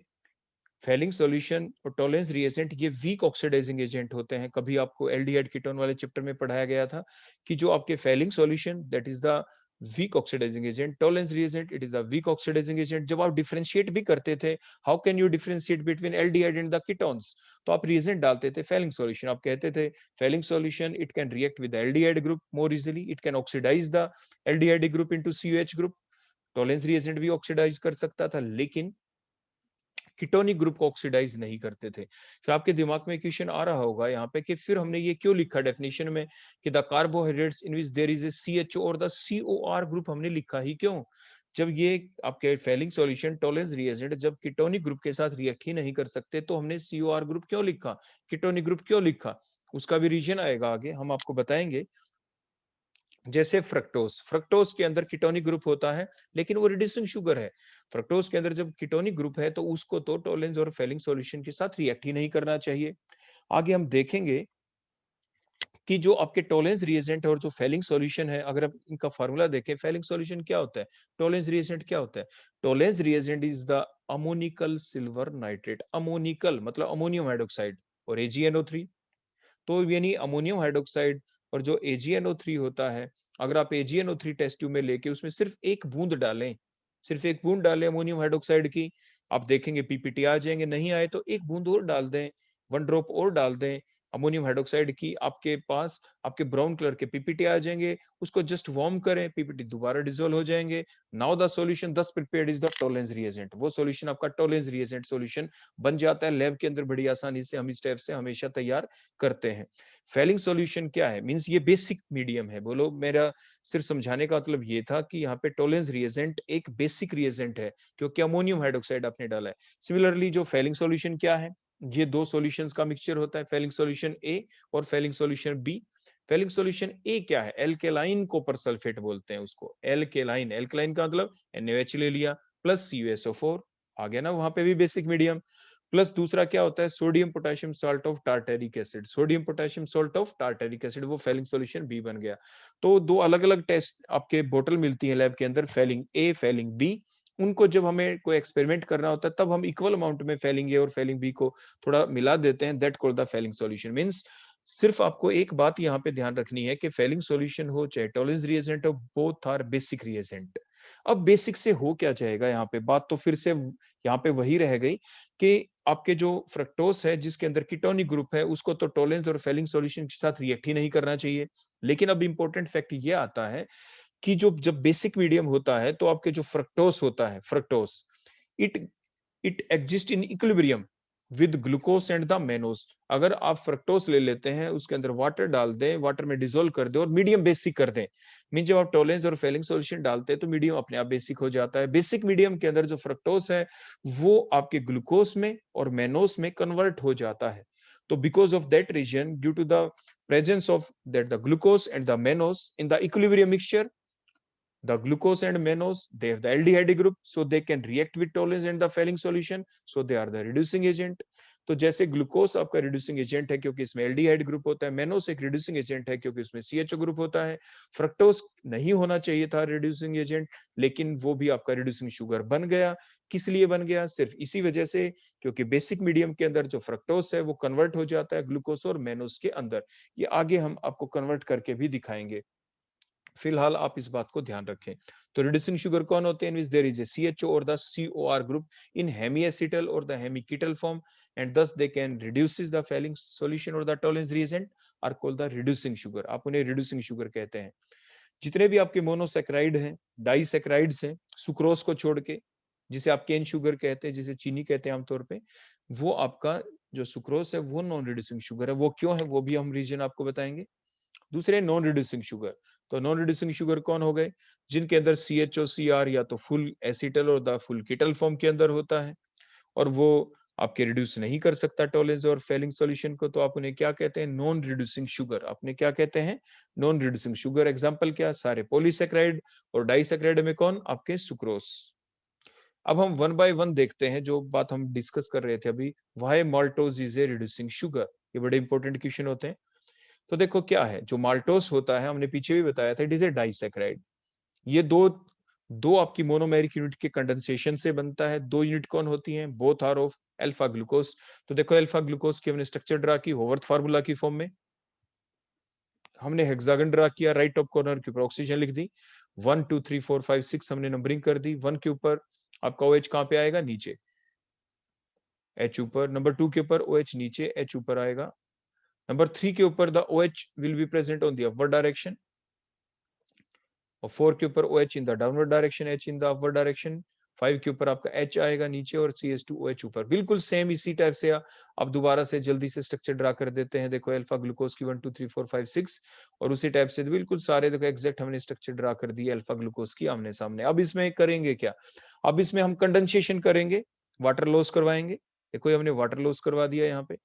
फेलिंग सॉल्यूशन और टॉलेंस रिएजेंट ये वीक ऑक्सीडाइजिंग एजेंट होते हैं। कभी आपको एल्डिहाइड कीटोन वाले चैप्टर में पढ़ाया गया था कि जो आपके Fehling solution that is the weak oxidising agent, Tollens reagent it is the weak oxidising agent. जब आप डिफरेंशिएट भी करते थे, how can you differentiate between aldehyde and the ketones, तो आप रिएजेंट डालते थे फेलिंग सॉल्यूशन। आप कहते थे Fehling solution it can react with aldehyde group more easily, it can oxidize the aldehyde group into COH group. Tollens reagent भी oxidize कर सकता था, लेकिन कीटोनिक ग्रुप को ऑक्सीडाइज नहीं करते थे। फिर आपके दिमाग में क्वेश्चन आ रहा होगा यहाँ पे कि फिर हमने ये क्यों लिखा डेफिनेशन में कि the carbohydrates in which there is a CHO और द सीओआर ग्रुप, हमने लिखा ही क्यों? जब ये आपके फेलिंग सॉल्यूशन टॉलेंस रिएजेंट जब कीटोनिक ग्रुप के साथ रिएक्ट ही नहीं कर सकते, तो हमने सीओआर ग्रुप क्यों लिखा, कीटोनिक ग्रुप क्यों लिखा? उसका भी रीजन आएगा आगे, हम आपको बताएंगे। जैसे फ्रक्टोज, फ्रक्टोज के अंदर कीटोनिक ग्रुप होता है लेकिन वो रिड्यूसिंग शुगर है। फ्रक्टोज के अंदर जब कीटोनिक ग्रुप है तो उसको तो टोलेंस और फेलिंग सॉल्यूशन के साथ रिएक्ट ही नहीं करना चाहिए। आगे हम देखेंगे कि जो आपके टोलेंस रिएजेंट और जो फेलिंग सॉल्यूशन है, अगर आप इनका फार्मूला देखें, फेलिंग सॉल्यूशन क्या होता है, टोलेंस रिएजेंट क्या होता है? Tollens reagent is the ammoniacal silver nitrate. Ammoniacal मतलब अमोनियम हाइड्रोक्साइड और AgNO3। तो यानी अमोनियम हाइड्रोक्साइड और जो AgNO3 होता है, अगर आप AgNO3 टेस्ट ट्यूब में लेके उसमें सिर्फ एक बूंद डालें, सिर्फ एक बूंद डालें अमोनियम हाइड्रोक्साइड की, आप देखेंगे पीपीटी आ जाएंगे। नहीं आए तो एक बूंद और डाल दें, 1 ड्रॉप और डाल दें अमोनियम हाइड्रोक्साइड की, आपके पास आपके ब्राउन कलर के पीपीटी आ जाएंगे। उसको जस्ट वार्म करें, पीपीटी दोबारा डिसोल्व हो जाएंगे। Now the solution thus prepared is the Tollens reagent. वो सॉल्यूशन आपका टोलेंस रिएजेंट सॉल्यूशन बन जाता है लैब के अंदर बड़ी आसानी से। हम इस टाइप से हमेशा तैयार करते हैं। फेलिंग सॉल्यूशन क्या है, मींस ये बेसिक मीडियम है। बोलो, मेरा सिर्फ समझाने का मतलब ये था कि यहाँ पे टोलेंस रिएजेंट एक बेसिक रिएजेंट है क्योंकि अमोनियम हाइड्रोक्साइड आपने डाला है। सिमिलरली जो फेलिंग सॉल्यूशन क्या है, ये दो सॉल्यूशंस का मिक्सचर होता है, फेलिंग सॉल्यूशन ए और Fehling solution B. Fehling solution A क्या है, एल्केलाइन कॉपर सल्फेट बोलते हैं उसको, एल्केलाइन। एल्केलाइन का मतलब NaOH ले लिया प्लस CuSO4, आ गया ना वहां पे भी बेसिक मीडियम। प्लस दूसरा क्या होता है, sodium potassium salt of tartaric acid, sodium potassium salt of tartaric acid, वो फेलिंग सॉल्यूशन बी बन गया। तो दो अलग अलग टेस्ट आपके बोतल मिलती है लैब के अंदर, फेलिंग ए फेलिंग बी। उनको जब हमें कोई एक्सपेरिमेंट करना होता है तब हम इक्वल अमाउंट में फेलिंग ए और फेलिंग बी को थोड़ा मिला देते हैं, that called the Fehling solution. Means सिर्फ आपको एक बात यहाँ पे ध्यान रखनी है कि फेलिंग सॉल्यूशन हो चाहे टॉलेंस रिएजेंट हो, बोथ आर बेसिक रिएजेंट। अब बेसिक से हो क्या जाएगा, यहाँ पे बात तो फिर से यहाँ पे वही रह गई कि आपके जो फ्रक्टोस है जिसके अंदर कीटोनिक ग्रुप है, उसको तो टोलेंस और फेलिंग सॉल्यूशन के साथ रिएक्ट ही नहीं करना चाहिए। लेकिन अब इंपॉर्टेंट फैक्ट ये आता है कि जो जब बेसिक मीडियम होता है तो आपके जो फ्रक्टोस होता है, fructose it it exist in equilibrium with glucose and the mannose. अगर आप फ्रक्टोस ले लेते हैं, उसके अंदर वाटर डाल दें, वाटर में डिसोल्व कर दें और मीडियम बेसिक कर दें, मीन जब आप टोलेंस और फेलिंग सॉल्यूशन डालते हैं तो मीडियम अपने आप बेसिक हो जाता है। बेसिक मीडियम के अंदर जो फ्रक्टोस है वो आपके ग्लूकोज में और मेनोज में कन्वर्ट हो जाता है। तो because of that reason, due to the presence of that the glucose and the mannose in the equilibrium mixture, the glucose and mannose they have the aldehyde group, so they can react with tolerance and the Fehling solution, so they are the reducing agent। तो जैसे glucose आपका reducing agent है क्योंकि इसमें aldehyde group होता है, मेनोस एक reducing agent है क्योंकि उसमें CHO ग्रुप होता है। फ्रक्टोज नहीं होना चाहिए था रिड्यूसिंग एजेंट, लेकिन वो भी आपका रिड्यूसिंग शुगर बन गया। किस लिए बन गया, सिर्फ इसी वजह से क्योंकि बेसिक मीडियम के अंदर जो फ्रक्टोज है वो कन्वर्ट हो जाता है ग्लूकोज और मेनोस के अंदर। ये आगे हम आपको कन्वर्ट करके भी दिखाएंगे, फिलहाल आप इस बात को ध्यान रखें। तो रिड्यूसिंग शुगर कौन होते हैं, देयर इज ए CHO और the COR group in hemiacetal और the hemiketal form, and thus they can reduces the Fehling solution और the Tollens reagent are called the reducing sugar. आप उन्हें रिड्यूसिंग शुगर कहते हैं। जितने भी आपके मोनोसेक्राइड हैं, डाइसेक्राइड्स हैं, सुक्रोज को छोड़ के, जिसे आप केन शुगर कहते हैं, जिसे चीनी कहते हैं आमतौर पे, वो आपका जो सुक्रोज है वो नॉन रिड्यूसिंग शुगर है। वो क्यों है वो भी हम रीजन आपको बताएंगे। दूसरे नॉन रिड्यूसिंग शुगर, तो नॉन रिड्यूसिंग शुगर कौन हो गए, जिनके अंदर CHO CR या तो फुल एसिटल और द फुल कीटल फॉर्म के अंदर होता है, और वो आपके रिड्यूस नहीं कर सकता टॉलेंस और फेलिंग सॉल्यूशन को, तो आप उन्हें क्या कहते हैं, नॉन रिड्यूसिंग शुगर। आपने क्या कहते हैं, नॉन रिड्यूसिंग शुगर। एग्जांपल क्या, सारे पॉलीसेकेराइड और डाइसेकेराइड में कौन, आपके सुक्रोज। अब हम वन बाय वन देखते हैं जो बात हम डिस्कस कर रहे थे अभी, why maltose is a reducing sugar. ये बड़े इंपॉर्टेंट क्वेश्चन होते हैं। तो देखो क्या है, जो माल्टोस होता है, हमने पीछे भी बताया था, इट इज ए डाइसेकेराइड। ये दो दो आपकी मोनोमेरिक यूनिट के कंडेंसेशन से बनता है। दो यूनिट कौन होती हैं, both are of alpha glucose. तो देखो अल्फा ग्लूकोज की हमने स्ट्रक्चर ड्रा की होवर्थ फार्मूला की फॉर्म में, हमने हेक्सागन ड्रा किया, राइट टॉप कॉर्नर के ऊपर ऑक्सीजन लिख दी, 1 2 3 4 5 6 हमने नंबरिंग कर दी। 1 के ऊपर आपका OH कहां पे आएगा, नीचे, H ऊपर। नंबर 2 के ऊपर OH नीचे, H ऊपर आएगा। नंबर 3 के ऊपर the OH will be present on the upward direction, और 4 के ऊपर OH in the downward direction, H in the upward direction. 5 के ऊपर आपका H आएगा नीचे और CH2OH ऊपर। बिल्कुल सेम इसी टाइप से अब दोबारा से जल्दी से स्ट्रक्चर ड्रा कर देते हैं। देखो अल्फा ग्लूकोज की 1 2 3 4 5 6, और उसी टाइप से बिल्कुल सारे देखो एग्जैक्ट हमने स्ट्रक्चर ड्रा कर दिए अल्फा ग्लूकोज की आमने सामने। अब इसमें करेंगे क्या, अब इसमें हम कंडेंसेशन करेंगे, वाटर लॉस करवाएंगे। देखो हमने वाटर लॉस करवा दिया यहाँ पे।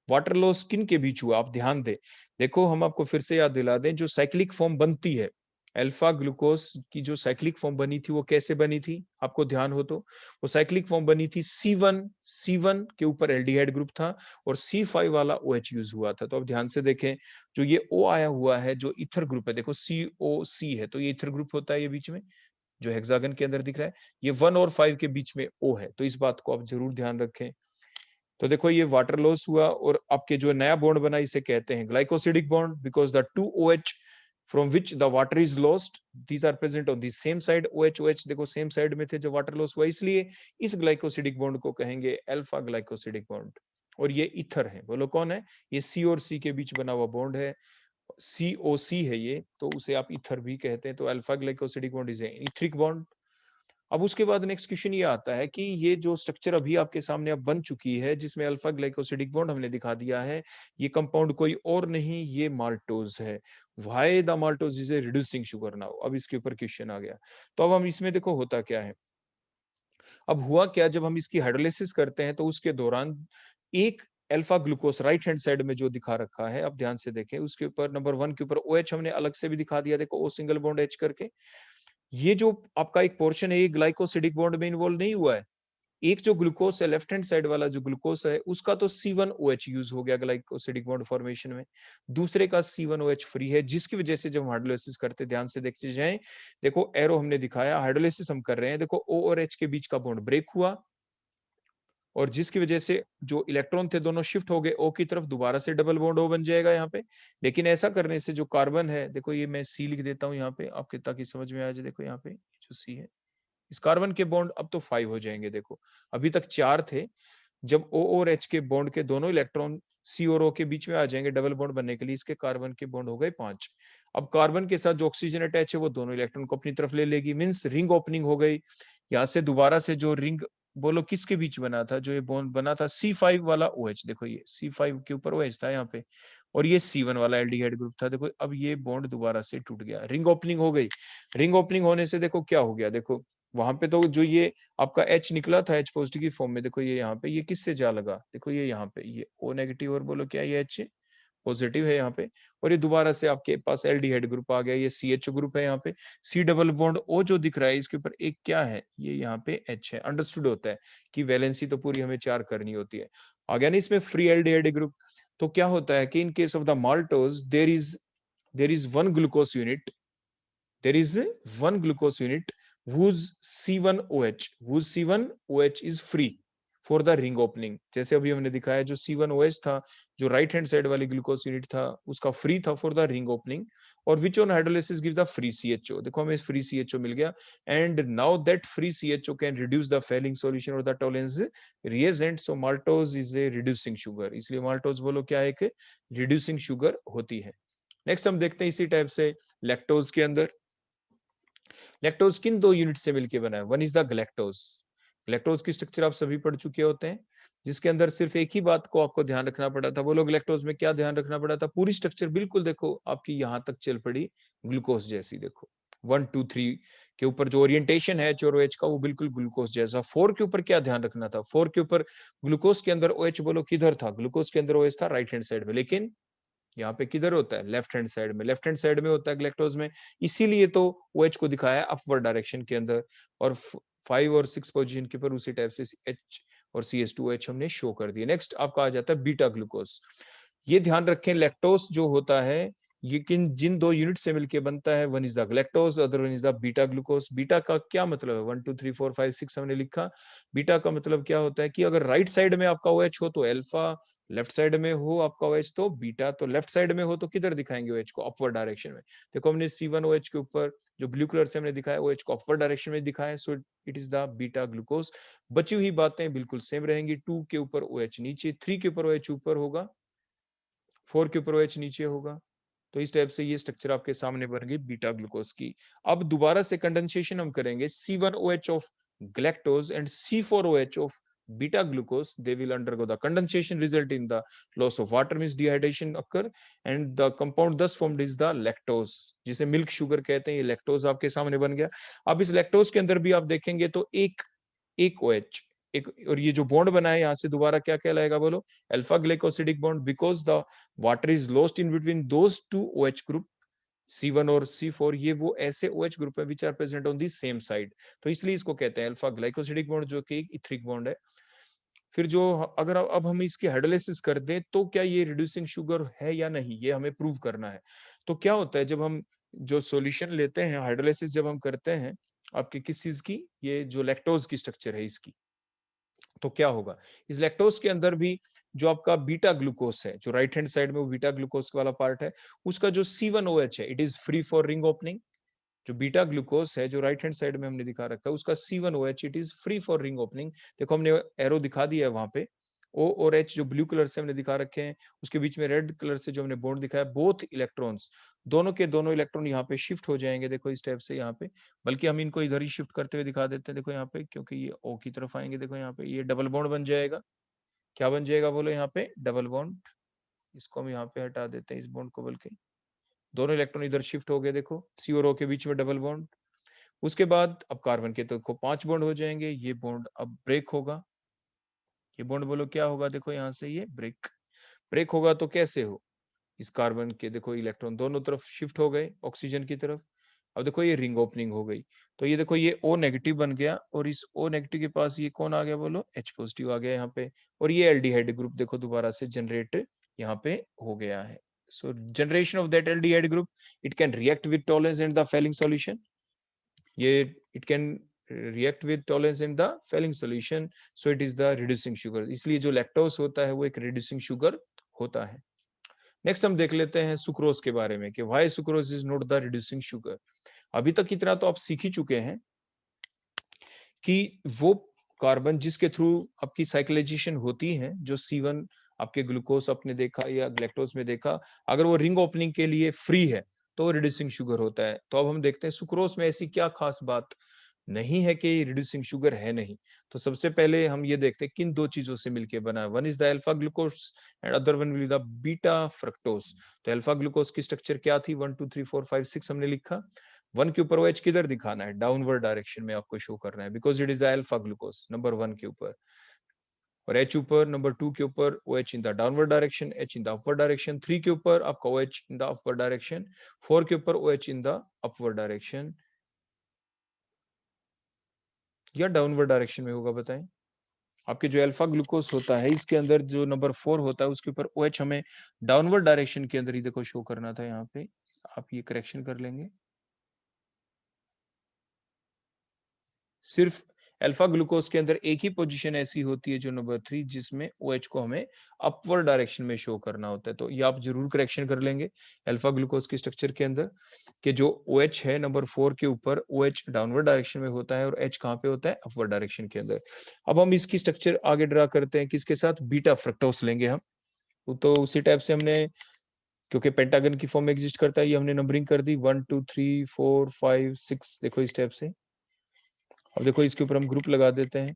वाटर लॉस किन के बीच हुआ, आप ध्यान दें। देखो हम आपको फिर से याद दिला दें, जो साइक्लिक फॉर्म बनती है, अल्फा ग्लूकोज की जो साइक्लिक फॉर्म बनी थी वो कैसे बनी थी, आपको ध्यान हो तो, वो साइक्लिक फॉर्म बनी थी C1 के ऊपर एल्डिहाइड ग्रुप था और C5 वाला OH यूज हुआ था। तो अब ध्यान से देखें, जो ये O आया हुआ है, जो इथर ग्रुप है, देखो COC है, तो ये इथर ग्रुप होता है, ये बीच में जो हेक्सागन के अंदर दिख रहा है, ये 1 और 5 के बीच में O है। तो इस बात को आप जरूर ध्यान रखें। तो देखो ये वाटर लॉस हुआ, और आपके जो नया बॉन्ड बना इसे कहते हैं glycosidic bond, because the two OH from which the water is lost, these are present on the same side। OH देखो सेम साइड में थे जब वाटर लॉस हुआ, इसलिए इस ग्लाइकोसिडिक बॉन्ड को कहेंगे अल्फा ग्लाइकोसिडिक बॉन्ड। और ये इथर है, बोलो कौन है, ये C और C के बीच बना हुआ बॉन्ड है, COC है ये, तो उसे आप इथर भी कहते हैं। तो alpha glycosidic bond is a etheric bond. अब उसके बाद नेक्स्ट क्वेश्चन ये आता है कि ये जो स्ट्रक्चर अभी आपके सामने अब बन चुकी है, जिसमें अल्फा ग्लाइकोसिडिक बॉन्ड हमने दिखा दिया है, ये कंपाउंड कोई और नहीं, ये माल्टोज है। Why the maltose is a reducing sugar now. अब इसके ऊपर क्वेश्चन आ गया। तो अब हम इसमें देखो होता क्या है, अब हुआ क्या, जब हम इसकी हाइड्रोलिसिस करते हैं तो उसके दौरान एक alpha glucose right hand side में जो दिखा रखा है, अब ध्यान से देखें, उसके ऊपर नंबर 1 के ऊपर OH हमने अलग से भी दिखा दिया, देखो O सिंगल बॉन्ड H करके। ये जो आपका एक पोर्शन है, ये ग्लाइकोसिडिक बॉन्ड में इन्वॉल्व नहीं हुआ है। एक जो ग्लूकोस है, लेफ्ट हैंड साइड वाला जो ग्लूकोस है, उसका तो C1OH यूज हो गया ग्लाइकोसिडिक बॉन्ड फॉर्मेशन में, दूसरे का C1OH फ्री है, जिसकी वजह से जब हाइड्रोलिसिस करते, ध्यान से देखते जाएं, देखो एरो हमने दिखाया, हाइड्रोलिसिस हम कर रहे हैं, देखो O और H के बीच का बॉन्ड ब्रेक हुआ, और जिसकी वजह से जो इलेक्ट्रॉन थे दोनों शिफ्ट हो गए O की तरफ, दोबारा से डबल बॉन्ड O बन जाएगा यहाँ पे। लेकिन ऐसा करने से जो कार्बन है, देखो ये मैं C लिख देता हूँ यहाँ पे आपके, ताकि समझ में आ जाए। देखो यहाँ पे जो C है, इस कार्बन के बॉन्ड अब तो 5 हो जाएंगे। देखो अभी तक 4 थे, जब O और H के बॉन्ड के दोनों इलेक्ट्रॉन C और O के बीच में आ जाएंगे डबल बॉन्ड बनने के लिए, इसके कार्बन के बॉन्ड हो गए 5। अब कार्बन के साथ जो ऑक्सीजन अटैच है वो दोनों इलेक्ट्रॉन को अपनी तरफ ले लेगी, मींस रिंग ओपनिंग हो गई। यहाँ से दोबारा से जो रिंग, बोलो किसके बीच बना था, जो ये बॉन्ड बना था C5 वाला OH, देखो ये C5 के ऊपर OH था यहाँ पे, और ये C1 वाला एल्डिहाइड ग्रुप था। देखो अब ये बॉन्ड दोबारा से टूट गया, रिंग ओपनिंग हो गई। रिंग ओपनिंग होने से देखो क्या हो गया, देखो वहां पे तो जो ये आपका H निकला था H पॉजिटिव की फॉर्म में, देखो ये यहाँ पे ये किससे जा लगा, देखो ये यहाँ पे ये O नेगेटिव, और बोलो क्या ये H पॉजिटिव है यहाँ पे, और ये दोबारा से आपके पास एल्डिहाइड ग्रुप आ गया, ये CH ग्रुप है यहाँ पे। C डबल बॉन्ड O जो दिख रहा है इसके ऊपर एक क्या है, ये यहाँ पे H है। अंडरस्टूड होता है कि वैलेंसी तो पूरी हमें 4 करनी होती है। आ गया ना इसमें फ्री एल्डिहाइड ग्रुप। तो क्या होता है कि in case of the maltose there is one glucose unit, there is one glucose unit whose C1OH is free for the ring opening। जैसे अभी हमने दिखाया, जो C1OH था, जो राइट हैंड साइड वाली ग्लूकोज यूनिट था, उसका फ्री था फॉर द रिंग ओपनिंग, और which on hydrolysis gives the free CHO। देखो हमें फ्री CHO मिल गया, and now that free CHO can reduce the Fehling solution और the Tollens reagent. So maltose is a reducing sugar, इसलिए maltose बोलो क्या है, एक रिड्यूसिंग शुगर होती है। नेक्स्ट हम देखते हैं इसी टाइप से लैक्टोज के अंदर, लैक्टोज किन 2 यूनिट से मिलकर बना है, one is the galactose. Galactose की स्ट्रक्चर आप सभी पढ़ चुके होते हैं, जिसके अंदर सिर्फ एक ही बात को आपको ध्यान रखना पड़ा था। वो लोग ग्लैक्टोज में क्या ध्यान रखना पड़ा था, पूरी स्ट्रक्चर बिल्कुल देखो आपकी यहां तक चल पड़ी ग्लूकोज जैसी। देखो 1 2 3 के ऊपर जो ओरिएंटेशन है एच और OH का वो बिल्कुल ग्लूकोज जैसा। 4 के ऊपर क्या ध्यान रखना था, 4 के ऊपर ग्लूकोज के अंदर OH बोलो किधर था, ग्लूकोज के अंदर OH था राइट हैंड साइड में, लेकिन यहाँ पे किधर होता है, लेफ्ट हैंड साइड में, लेफ्ट हैंड साइड में होता है ग्लैक्टोज में, इसीलिए तो OH को दिखाया है अपवर्ड डायरेक्शन के अंदर, और 5 और 6 पोजीशन के ऊपर उसी टाइप से H और CH2OH हमने शो कर दिया। नेक्स्ट आपका आ जाता है बीटा ग्लूकोज। ये ध्यान रखें लैक्टोज जो होता है ये जिन दो यूनिट से मिलकर बनता है, one is the galactose, other one is the beta glucose. Beta का क्या मतलब है, 1 2 3 4 5 6 हमने लिखा। बीटा का मतलब क्या होता है कि अगर राइट साइड में आपका OH हो तो अल्फा, लेफ्ट साइड में हो आपका OH तो बीटा, तो लेफ्ट साइड में हो तो किधर दिखाएंगे OH को, अपवर्ड डायरेक्शन में। देखो हमने C1OH के ऊपर जो ब्लू कलर से हमने दिखाया OH को अपवर्ड डायरेक्शन में दिखाया, सो it is the beta glucose. बची हुई बातें बिल्कुल सेम रहेंगी, 2 के ऊपर OH नीचे, 3 के ऊपर OH ऊपर होगा, 4 के ऊपर OH नीचे होगा। तो इस टाइप से ये स्ट्रक्चर आपके सामने बन गई बीटा ग्लूकोज की। अब दोबारा से कंडेंसेशन हम करेंगे, C1OH of galactose and C4OH of beta glucose, they will undergo the condensation result in the loss of water, means dehydration occur, and the compound thus formed is the lactose, जिसे milk sugar कहते हैं। ये lactose आपके सामने बन गया। अब इस लैक्टोज के अंदर भी आप देखेंगे तो एक OH, एक, और ये जो बॉन्ड बना है यहाँ से दोबारा क्या कहलाएगा बोलो, alpha glycosidic bond, because the water is lost in between those two OH group C1 और C4, ये वो ऐसे OH ग्रुप है which are present on the same side, तो इसलिए इसको कहते हैं अल्फा ग्लाइकोसिडिक बॉन्ड, जो कि एक इथरिक बॉन्ड है। फिर जो अगर अब हम इसकी हाइड्रोलाइसिस कर दें तो क्या ये रिड्यूसिंग शुगर है या नहीं, ये हमें प्रूव करना है। तो क्या होता है जब हम जो सॉल्यूशन लेते हैं, हाइड्रोलाइसिस जब हम करते हैं आपके किस चीज की, ये जो लैक्टोज की स्ट्रक्चर है इसकी, तो क्या होगा, इस लैक्टोज के अंदर भी जो आपका बीटा ग्लूकोज है, जो राइट हैंड साइड में वो बीटा ग्लूकोज वाला पार्ट है, उसका जो C1OH है it is free for ring opening. जो बीटा ग्लूकोज है जो राइट हैंड साइड में हमने दिखा रखा है उसका C1OH it is free for ring opening. देखो हमने एरो दिखा दिया है वहां पे, O और H जो ब्लू कलर से हमने दिखा रखे हैं, उसके बीच में रेड कलर से जो हमने बॉन्ड दिखाया, बोथ इलेक्ट्रॉन्स, दोनों के दोनों इलेक्ट्रॉन यहाँ पे शिफ्ट हो जाएंगे, देखो इस टाइप से यहाँ पे, बल्कि हम इनको इधर ही शिफ्ट करते हुए दिखा देते हैं, देखो यहाँ पे, क्योंकि ये O की तरफ आएंगे, देखो यहाँ पे ये डबल बॉन्ड बन जाएगा। क्या बन जाएगा बोलो यहाँ पे, डबल बॉन्ड। इसको हम यहाँ पे हटा देते हैं इस बॉन्ड को, बल्कि दोनों इलेक्ट्रॉन इधर शिफ्ट हो गए, देखो C और O के बीच में डबल बॉन्ड। उसके बाद अब कार्बन के तो 5 बॉन्ड हो जाएंगे, ये बॉन्ड अब ब्रेक होगा, ये बॉन्ड बोलो क्या होगा, देखो यहाँ से ये ब्रेक, ब्रेक होगा तो कैसे हो, इस कार्बन के देखो इलेक्ट्रॉन दोनों तरफ शिफ्ट हो गए ऑक्सीजन की तरफ। अब देखो ये रिंग ओपनिंग हो गई, तो ये देखो ये O नेगेटिव बन गया, और इस O नेगेटिव के पास ये कौन आ गया बोलो, H पॉजिटिव आ गया यहाँ पे, और ये एल्डिहाइड ग्रुप देखो दोबारा से जनरेट यहाँ पे हो गया है। So generation of that aldehyde group, it can react with Tollens and the Fehling solution, ये it can react with Tollens in the Fehling solution, so it is the reducing sugar. इसलिए जो lactose होता है वो एक reducing sugar होता है। Next हम देख लेते हैं सुक्रोज के बारे में कि why sucrose is not the reducing sugar. अभी तक इतना तो आप सीख ही चुके हैं कि वो कार्बन जिसके थ्रू आपकी साइक्लाइजेशन होती है, जो C1 आपके ग्लूकोज आपने देखा या ग्लैक्टोज में देखा, अगर वो रिंग ओपनिंग के लिए फ्री है तो रिड्यूसिंग शुगर होता है। तो अब हम देखते हैं सुक्रोज में ऐसी क्या खास बात नहीं है कि रिड्यूसिंग शुगर है नहीं। तो सबसे पहले हम ये देखते हैं किन दो चीजों से मिलकर बना है, one is the alpha glucose and other one will the beta fructose. तो अल्फा ग्लूकोज की स्ट्रक्चर क्या थी, 1 2 3 4 5 6 हमने लिखा। 1 के ऊपर OH किधर दिखाना है, डाउनवर्ड डायरेक्शन में आपको शो करना है, because it is alpha glucose number 1 के ऊपर, और H ऊपर नंबर 2 के ऊपर OH in the downward direction, H in the upward direction. 3 के ऊपर आपका OH in the upward direction, 4 के ऊपर OH in the upward direction, या डाउनवर्ड डायरेक्शन में होगा बताएं। आपके जो अल्फा ग्लूकोज होता है इसके अंदर जो नंबर 4 होता है उसके ऊपर OH हमें डाउनवर्ड डायरेक्शन के अंदर ही देखो शो करना था, यहाँ पे आप ये करेक्शन कर लेंगे। सिर्फ अल्फा ग्लूकोज के अंदर एक ही पोजीशन ऐसी होती है जो नंबर 3, जिसमें OH को हमें अपवर्ड डायरेक्शन में शो करना होता है। तो ये आप जरूर करेक्शन कर लेंगे अल्फा ग्लूकोज के स्ट्रक्चर के अंदर कि जो OH है नंबर 4 के ऊपर, OH डाउनवर्ड डायरेक्शन में होता है और H कहाँ पे होता है, अपवर्ड डायरेक्शन के अंदर। अब हम इसकी स्ट्रक्चर आगे ड्रा करते हैं, किसके साथ, बीटा फ्रक्टोस लेंगे हम। तो उसी टाइप से हमने, क्योंकि पेंटागन की फॉर्म में एग्जिस्ट करता है, ये हमने नंबरिंग कर दी 1 2 3 4 5 6, देखो इस टाइप से। अब देखो इसके ऊपर हम ग्रुप लगा देते हैं,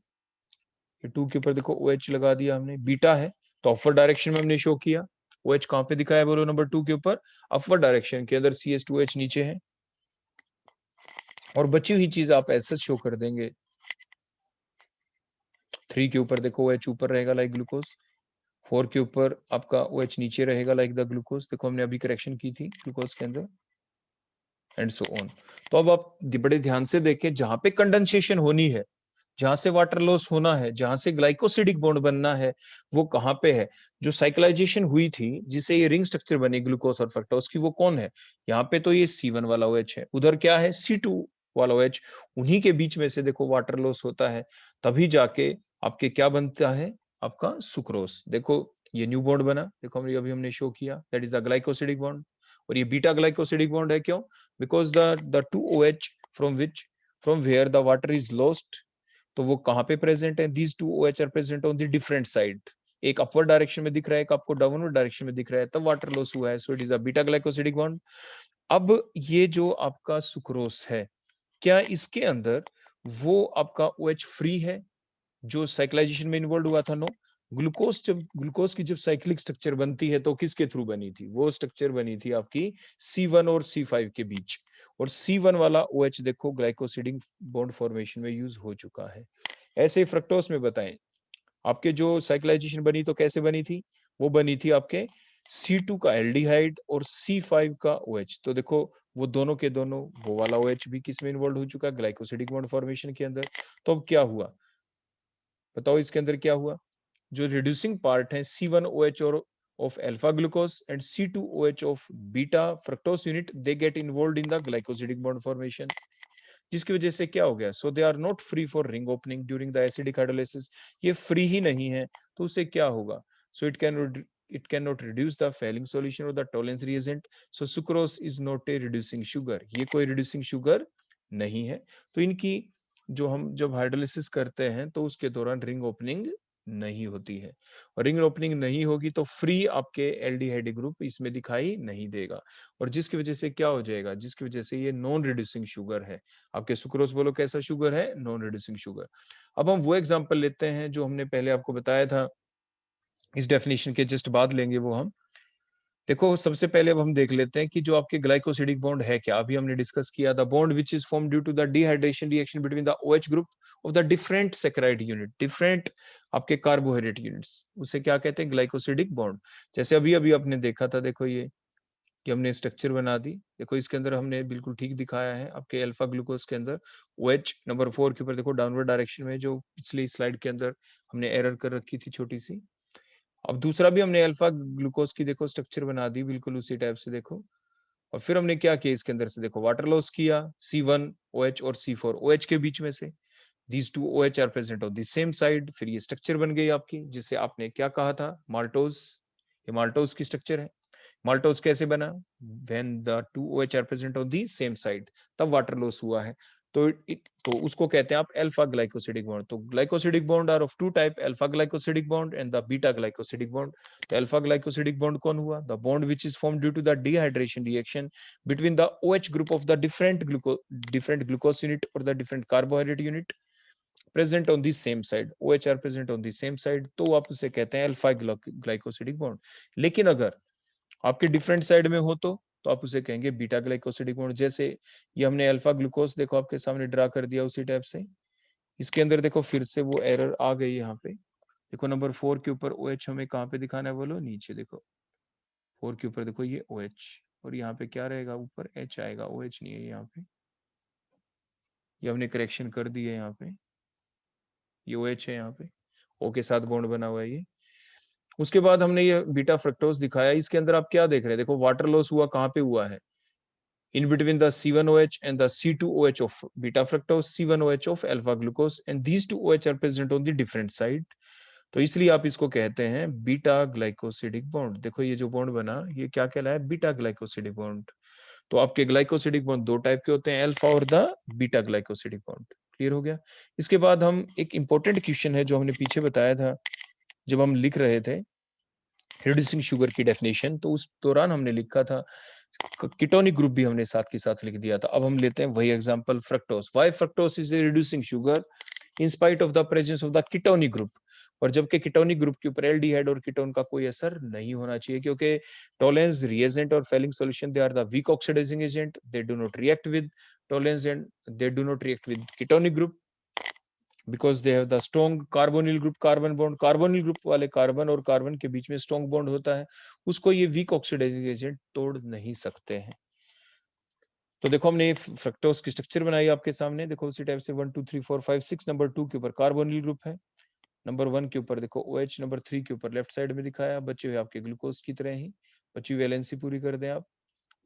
2 के ऊपर देखो OH लगा दिया हमने, बीटा है तो अपवर्ड डायरेक्शन में हमने शो किया। OH कहाँ पे दिखाया बोलो, नंबर 2 के ऊपर, अपवर्ड डायरेक्शन के अंदर, CH2H नीचे है। और बची हुई चीज आप ऐसे शो कर देंगे। 3 के ऊपर देखो OH ऊपर रहेगा लाइक ग्लूकोज, 4 के ऊपर आपका OH नीचे रहेगा लाइक द ग्लूकोज। देखो हमने अभी करेक्शन की थी ग्लूकोज के अंदर, एंड सो ऑन। तो अब आप बड़े ध्यान से देखें, जहां पे कंडेंसेशन होनी है, जहां से वाटर लॉस होना है, जहां से ग्लाइकोसिडिक बॉन्ड बनना है, वो कहां पे है? जो साइक्लाइजेशन हुई थी जिसे ये रिंग स्ट्रक्चर बनी ग्लूकोज और फ्रक्टोज की, वो कौन है? यहाँ पे तो ये C1 वाला OH है, उधर क्या है? C2 वाला OH। उन्हीं के बीच में से देखो वाटर लॉस होता है, तभी जाके आपके क्या बनता है? आपका सुक्रोज। देखो ये न्यू बॉन्ड बना, देखो अभी हमने शो किया, that is the glycosidic bond. और ये बीटा ग्लाइकोसिडिक बॉन्ड है, क्यों? Because the two OH from where the water is lost, तो वो कहां पे प्रेजेंट है? These two OH are present on the different side. एक अपवर्ड डायरेक्शन में दिख रहा है, एक आपको डाउनवर्ड डायरेक्शन में दिख रहा है, तब वाटर लॉस हुआ है। सो it is a beta glycosidic bond. अब ये जो आपका सुक्रोस है, क्या इसके अंदर वो आपका OH फ्री है जो साइक्लाइजेशन में इन्वॉल्व हुआ था? नो। ग्लूकोज की जब साइक्लिक स्ट्रक्चर बनती है तो किसके थ्रू बनी थी? वो स्ट्रक्चर बनी थी आपकी C1 और C5 के बीच। और C1 वाला OH देखो ग्लाइकोसिडिक बॉन्ड फॉर्मेशन में यूज हो चुका है। ऐसे ही फ्रक्टोज में बताएं, आपके जो साइक्लाइजेशन बनी तो कैसे बनी थी? वो बनी थी आपके C2 का एल्डिहाइड और C5 का OH। तो देखो वो दोनों के दोनों, वो वाला OH भी किस में इन्वॉल्व हो चुका? ग्लाइकोसिडिक बॉन्ड फॉर्मेशन के अंदर। तो अब क्या हुआ बताओ, इसके अंदर क्या हुआ? जो रिड्यूसिंग पार्ट है C1OH और of alpha glucose and C2OH of beta fructose unit, they get involved in the glycosidic bond formation, जिसकी वजह से क्या हो गया? So they are not free for ring opening during the acidic hydrolysis. ये free ही नहीं है, तो उससे क्या होगा? So it can not reduce the Fehling solution और the Tollens reagent. So sucrose is not a reducing sugar, ये कोई रिड्यूसिंग शुगर नहीं है। तो इनकी जो हम जब हाइड्रोलाइसिस करते हैं तो उसके दौरान रिंग ओपनिंग नहीं होती है, और रिंग ओपनिंग नहीं होगी तो फ्री आपके एल्डिहाइड ग्रुप इसमें दिखाई नहीं देगा, और जिसकी वजह से क्या हो जाएगा? जिसकी वजह से ये नॉन रिड्यूसिंग शुगर है। आपके सुक्रोज बोलो कैसा शुगर है? Non reducing sugar. अब हम वो एग्जांपल लेते हैं जो हमने पहले आपको बताया था, इस डेफिनेशन के जस्ट बाद लेंगे वो हम। देखो सबसे पहले अब हम देख लेते हैं कि जो आपके ग्लाइकोसिडिक बॉन्ड है क्या। अभी हमने डिस्कस किया the bond which is form due to the dehydration reaction between the OH group of the different saccharide unit, different आपके कार्बोहाइड्रेट यूनिट्स, उसे क्या कहते हैं? Glycosidic bond. जैसे अभी अभी आपने देखा था, देखो ये कि हमने स्ट्रक्चर बना दी, देखो इसके अंदर हमने बिल्कुल ठीक दिखाया है। आपके अल्फा ग्लूकोज के अंदर OH नंबर 4 के ऊपर देखो डाउनवर्ड डायरेक्शन में, जो पिछली स्लाइड के अंदर हमने एरर कर रखी थी छोटी सी। अब दूसरा भी हमने अल्फा ग्लूकोज की देखो स्ट्रक्चर बना दी बिल्कुल उसी टाइप से देखो। और फिर हमने क्या किया, इसके अंदर से देखो वाटर लॉस किया, C1 OH और C4 OH के बीच में से, these two OH are present on the same side। फिर ये स्ट्रक्चर बन गई आपकी, जिसे आपने क्या कहा था? माल्टोज। ये माल्टोज की स्ट्रक्चर है। माल्टोज कैसे बना? when the two OH are present on the same side, तब वाटर लॉस हुआ है। तो उसको कहते हैं आप अल्फा ग्लाइकोसिडिक बॉन्ड। तो glycosidic bond are of two type, alpha glycosidic bond and the beta glycosidic bond. तो अल्फा ग्लाइकोसिडिक बॉन्ड कौन हुआ? The bond which is form due to the dehydration reaction between the OH group of the different glucose unit or the different carbohydrate unit present on the same side, OH are present on the same side, तो आप उसे कहते हैं alpha glycosidic bond. लेकिन अगर आपके different side में हो तो आप उसे कहेंगे बीटा ग्लाइकोसिडिक बॉन्ड। जैसे ये हमने अल्फा ग्लूकोज देखो आपके सामने ड्रा कर दिया उसी टाइप से। इसके अंदर देखो फिर से वो एरर आ गई यहाँ पे। देखो नंबर 4 के ऊपर OH हमें कहाँ पे दिखाना है बोलो? नीचे देखो 4 के ऊपर देखो ये OH, और यहाँ पे क्या रहेगा? ऊपर H आएगा, OH नहीं है यहाँ पे। ये हमने करेक्शन कर दी है यहाँ पे, ये OH है यहाँ पे, O के साथ बॉन्ड बना हुआ है ये। उसके बाद हमने ये बीटा फ्रक्टोज दिखाया, इसके अंदर आप क्या देख रहे हैं? देखो वाटर लॉस हुआ कहाँ पे हुआ है? In between the C1OH and the C2OH of beta fructose, C1OH of alpha glucose, and these two OH are present on the different side। तो इसलिए आप इसको कहते हैं बीटा ग्लाइकोसिडिक बॉन्ड। देखो ये जो बॉन्ड बना ये क्या कहलाया? Beta glycosidic bond. तो आपके ग्लाइकोसिडिक बॉन्ड दो टाइप के होते हैं, अल्फा और the beta glycosidic bond. Clear हो गया? इसके बाद हम एक इंपॉर्टेंट क्वेश्चन है जो हमने पीछे बताया था जब हम लिख रहे थे रिड्यूसिंग शुगर की डेफिनेशन, तो उस दौरान हमने लिखा था कीटोनिक ग्रुप भी हमने साथ के साथ लिख दिया था। अब हम लेते हैं वही example fructose. Why fructose is a reducing sugar in spite of the presence of the ketonic group? और जबकि कीटोनिक ग्रुप के ऊपर एल्डिहाइड और कीटोन का कोई असर नहीं होना चाहिए, क्योंकि टोलेंस रिएजेंट और Fehling solution they are the weak oxidising agent, they do not react with Tollens and they do not react with ketonic group because they have the strong carbonyl group carbon bond. Carbonyl group वाले carbon और carbon के बीच में strong bond होता है, उसको ये week oxidising agent तोड़ नहीं सकते हैं। तो देखो हमने फ्रक्टोज की स्ट्रक्चर बनाई आपके सामने, देखो उसी टाइप से 1 2 3 4 5 6 नंबर 2 के ऊपर कार्बोनिल ग्रुप है, नंबर 1 के ऊपर देखो OH, नंबर 3 के ऊपर लेफ्ट साइड में दिखाया बचे हुए आपके ग्लूकोज की तरह ही, बची हुई वैलेंसी पूरी कर दें आप।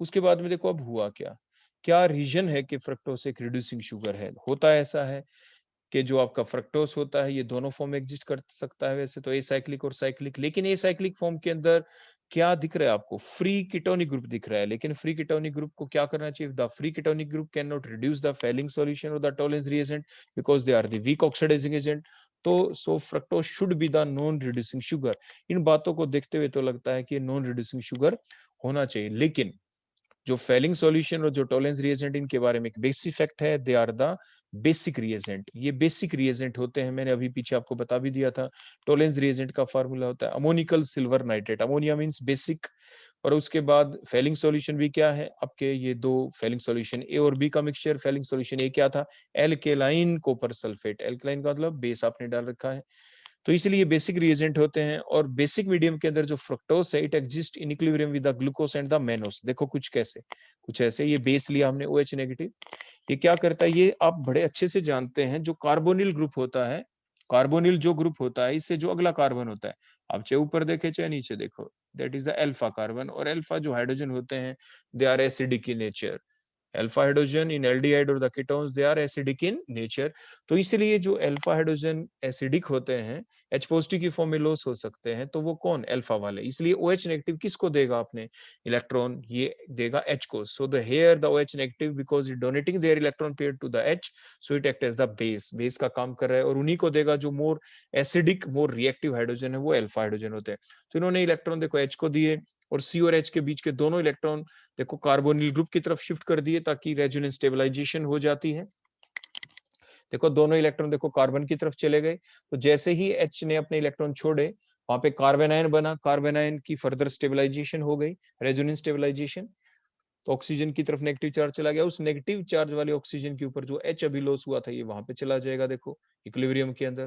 उसके बाद में देखो अब हुआ क्या, क्या रीजन है कि फ्रक्टोज एक रिड्यूसिंग शुगर है। होता ऐसा है कि जो आपका फ्रक्टोज होता है ये दोनों फॉर्म में एग्जिस्ट कर सकता है वैसे तो, एसाइक्लिक और साइक्लिक, लेकिन एसाइक्लिक फॉर्म के अंदर क्या दिख रहा है आपको, फ्री कीटोनिक ग्रुप दिख रहा है। लेकिन फ्री कीटोनिक ग्रुप को क्या करना चाहिए, the free ketonic group can not reduce the Fehling solution और the Tollens reagent because they are the weak oxidising agent. तो so fructose should be the non reducing sugar. इन बातों को देखते हुए तो लगता है कि नॉन रिड्यूसिंग शुगर होना चाहिए, लेकिन जो फेलिंग सॉल्यूशन और जो टोलेंस रिएजेंट इनके बारे में एक बेसिक फैक्ट है, they are the basic reagent. ये बेसिक रिएजेंट होते हैं, मैंने अभी पीछे आपको बता भी दिया था। टोलेंस रिएजेंट का फार्मूला होता है ammoniacal silver nitrate, ammonia means basic, और उसके बाद फेलिंग सॉल्यूशन भी क्या है आपके, ये दो फेलिंग सॉल्यूशन ए और बी का मिक्सचर। फेलिंग सॉल्यूशन ए क्या था, एल्केलाइन कॉपर सल्फेट, एल्केलाइन का मतलब बेस आपने डाल रखा है, तो इसलिए बेसिक रिएजेंट होते हैं। और बेसिक मीडियम के अंदर जो फ्रक्टोज है, it exist in equilibrium with the glucose and the mannose. देखो कुछ कैसे, कुछ ऐसे, ये बेस लिया हमने OH नेगेटिव, ये क्या करता है, ये आप बड़े अच्छे से जानते हैं, जो कार्बोनिल ग्रुप होता है, कार्बोनिल जो ग्रुप होता है, इससे जो अगला कार्बन होता है, आप चाहे ऊपर देखे चाहे नीचे देखो, that is the alpha carbon. और अल्फा जो हाइड्रोजन होते हैं, they are acidic in nature. Alpha hydrogen in aldehyde और the ketones they are acidic in nature. तो इसलिए जो अल्फा हाइड्रोजन एसिडिक होते हैं, H पॉजिटिव की फॉर्म में लॉस हो सकते हैं, तो वो कौन, अल्फा वाले। इसलिए OH नेगेटिव किसको देगा आपने इलेक्ट्रॉन, ये देगा H को। So the here the OH negative because it donating their electron pair to the H, so it act as the base, base का काम कर रहा है, और उन्हीं को देगा जो more acidic more reactive hydrogen है, वो अल्फा हाइड्रोजन होते हैं। तो इन्होंने इलेक्ट्रॉन देखो H को दिए, और C और H के बीच के दोनों इलेक्ट्रॉन देखो कार्बोनिल ग्रुप की तरफ शिफ्ट कर दिए, ताकि रेजोनेंस स्टेबलाइजेशन हो जाती है। देखो दोनों इलेक्ट्रॉन देखो कार्बन की तरफ चले गए, तो जैसे ही H ने अपने इलेक्ट्रॉन छोड़े, वहां पे कार्बन आयन बना, कार्बन आयन की फर्दर स्टेबलाइजेशन हो गई, रेजोनेंस स्टेबलाइजेशन। तो ऑक्सीजन की तरफ नेगेटिव चार्ज चला गया, उस नेगेटिव चार्ज वाले ऑक्सीजन के ऊपर जो H अभी लॉस हुआ था, ये वहां पे चला जाएगा। देखो इक्विलिब्रियम के अंदर,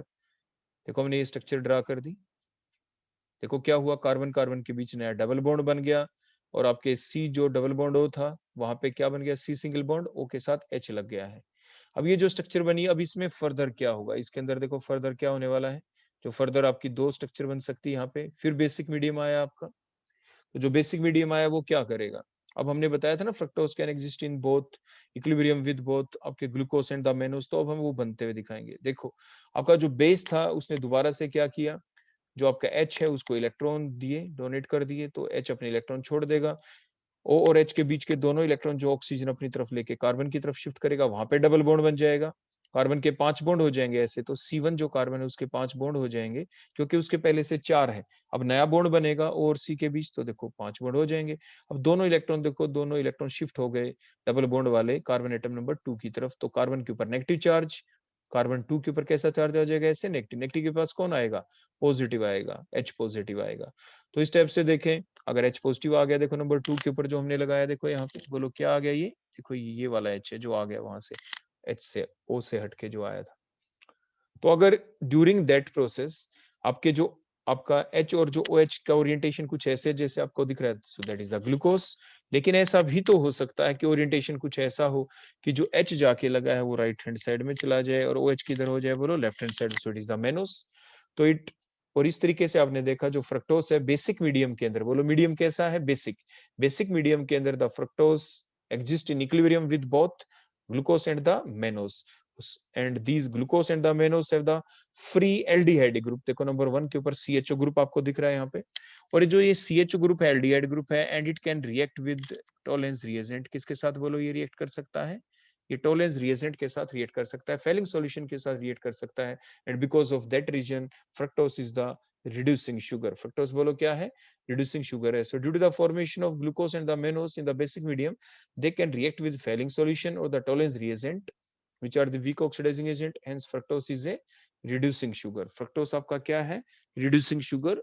देखो हमने ये स्ट्रक्चर ड्रा कर दी। देखो क्या हुआ, कार्बन कार्बन के बीच नया डबल बॉन्ड बन गया, और आपके C जो डबल बॉन्ड O था, वहां पे क्या बन गया, C सिंगल बॉन्ड, O के साथ H लग गया है। अब ये जो स्ट्रक्चर बनी, अब इसमें फर्दर क्या होगा, इसके अंदर देखो फर्दर क्या होने वाला है, जो फर्दर आपकी दो स्ट्रक्चर बन सकती है यहाँ पे। फिर बेसिक मीडियम आया आपका, तो जो बेसिक मीडियम आया वो क्या करेगा, अब हमने बताया था ना fructose can exist in both equilibrium with both आपके ग्लूकोज एंड द मेनोस, तो अब हम वो बनते हुए दिखाएंगे। देखो आपका जो बेस था, उसने दोबारा से क्या किया, जो आपका H है उसको इलेक्ट्रॉन दिए, डोनेट कर दिए, तो H अपने इलेक्ट्रॉन छोड़ देगा। O और H के बीच के दोनों इलेक्ट्रॉन जो ऑक्सीजन अपनी तरफ लेके कार्बन की तरफ शिफ्ट करेगा, वहां पे डबल बॉन्ड बन जाएगा, कार्बन के 5 बॉन्ड हो जाएंगे ऐसे, तो C1 जो कार्बन है उसके 5 बॉन्ड हो जाएंगे, क्योंकि उसके पहले से 4 है। अब नया बॉन्ड बनेगा O और C के बीच, तो देखो 5 बॉन्ड हो जाएंगे। अब दोनों इलेक्ट्रॉन देखो, दोनों इलेक्ट्रॉन शिफ्ट हो गए डबल बॉन्ड वाले कार्बन एटम नंबर 2 की तरफ, तो कार्बन के ऊपर नेगेटिव चार्ज, कार्बन 2 के ऊपर कैसा चार्ज आ जाएगा, ऐसे नेगेटिव, नेगेटिव के पास कौन आएगा, पॉजिटिव आएगा, H पॉजिटिव आएगा। तो इस टाइप से देखें, अगर H पॉजिटिव आ गया, देखो नंबर 2 के ऊपर जो हमने लगाया, देखो यहाँ पे बोलो क्या आ गया, ये देखो ये वाला H है जो आ गया वहां से, H से O से हटके जो आया था। तो अगर ड्यूरिंग दैट प्रोसेस आपके जो आपका H और जो OH का ओरिएंटेशन कुछ ऐसे जैसे आपको दिख रहा है, सो दैट इज द ग्लूकोज। लेकिन ऐसा भी तो हो सकता है कि ओरिएंटेशन कुछ ऐसा हो कि जो H जाके लगा है वो राइट हैंड साइड में चला जाए, और OH किधर हो जाए, बोलो left hand side, so it is the mannose. तो इट, और इस तरीके से आपने देखा जो फ्रक्टोज है बेसिक मीडियम के अंदर, बोलो मीडियम कैसा है, बेसिक, बेसिक मीडियम के अंदर the fructose exist in equilibrium with both glucose and the mannose, and these glucose and the mannose have the free aldehyde group। देखो नंबर 1 के ऊपर CHO ग्रुप आपको दिख रहा है यहाँ पे, और जो ये CHO ग्रुप है aldehyde ग्रुप है, and it can react with Tollens reagent, किसके साथ बोलो ये रिएक्ट कर सकता है, ये टोलेंस रिएजेंट के साथ रिएक्ट कर सकता है, फेलिंग सॉल्यूशन के साथ रिएक्ट कर सकता है, and because of that reason fructose is the reducing sugar। fructose बोलो क्या है, reducing sugar है। so due to the formation of glucose and the mannose in the basic medium, they can react with failing solution or the tolerance reagent which are the weak oxidizing agent, hence fructose is a reducing sugar. Fructose आपका क्या है? Reducing sugar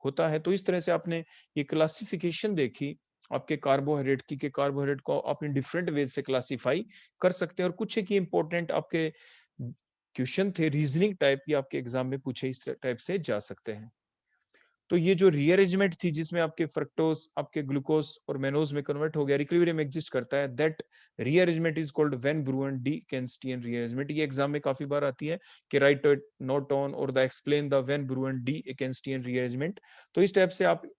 होता है। तो इस तरह से आपने ये क्लासिफिकेशन देखी आपके कार्बोहाइड्रेट की, के कार्बोहाइड्रेट को आपने डिफरेंट वे से क्लासिफाई कर सकते हैं। और कुछ एक इंपॉर्टेंट आपके क्वेश्चन थे रीजनिंग टाइप की, आपके एग्जाम में पूछे इस टाइप से जा सकते हैं। तो ये जो रीअरेंजमेंट थी जिसमें आपके फ्रक्टोज आपके ग्लूकोज और मेनोज में कन्वर्ट हो गया, इक्विलिब्रियम एग्जिस्ट करता है, that rearrangement is called van Bruyn de Kenstein rearrangement. ये एग्जाम में काफी बार आती है कि राइट नोट ऑन और the explain the van Bruyn de Kenstein rearrangement. तो इस टाइप से आप,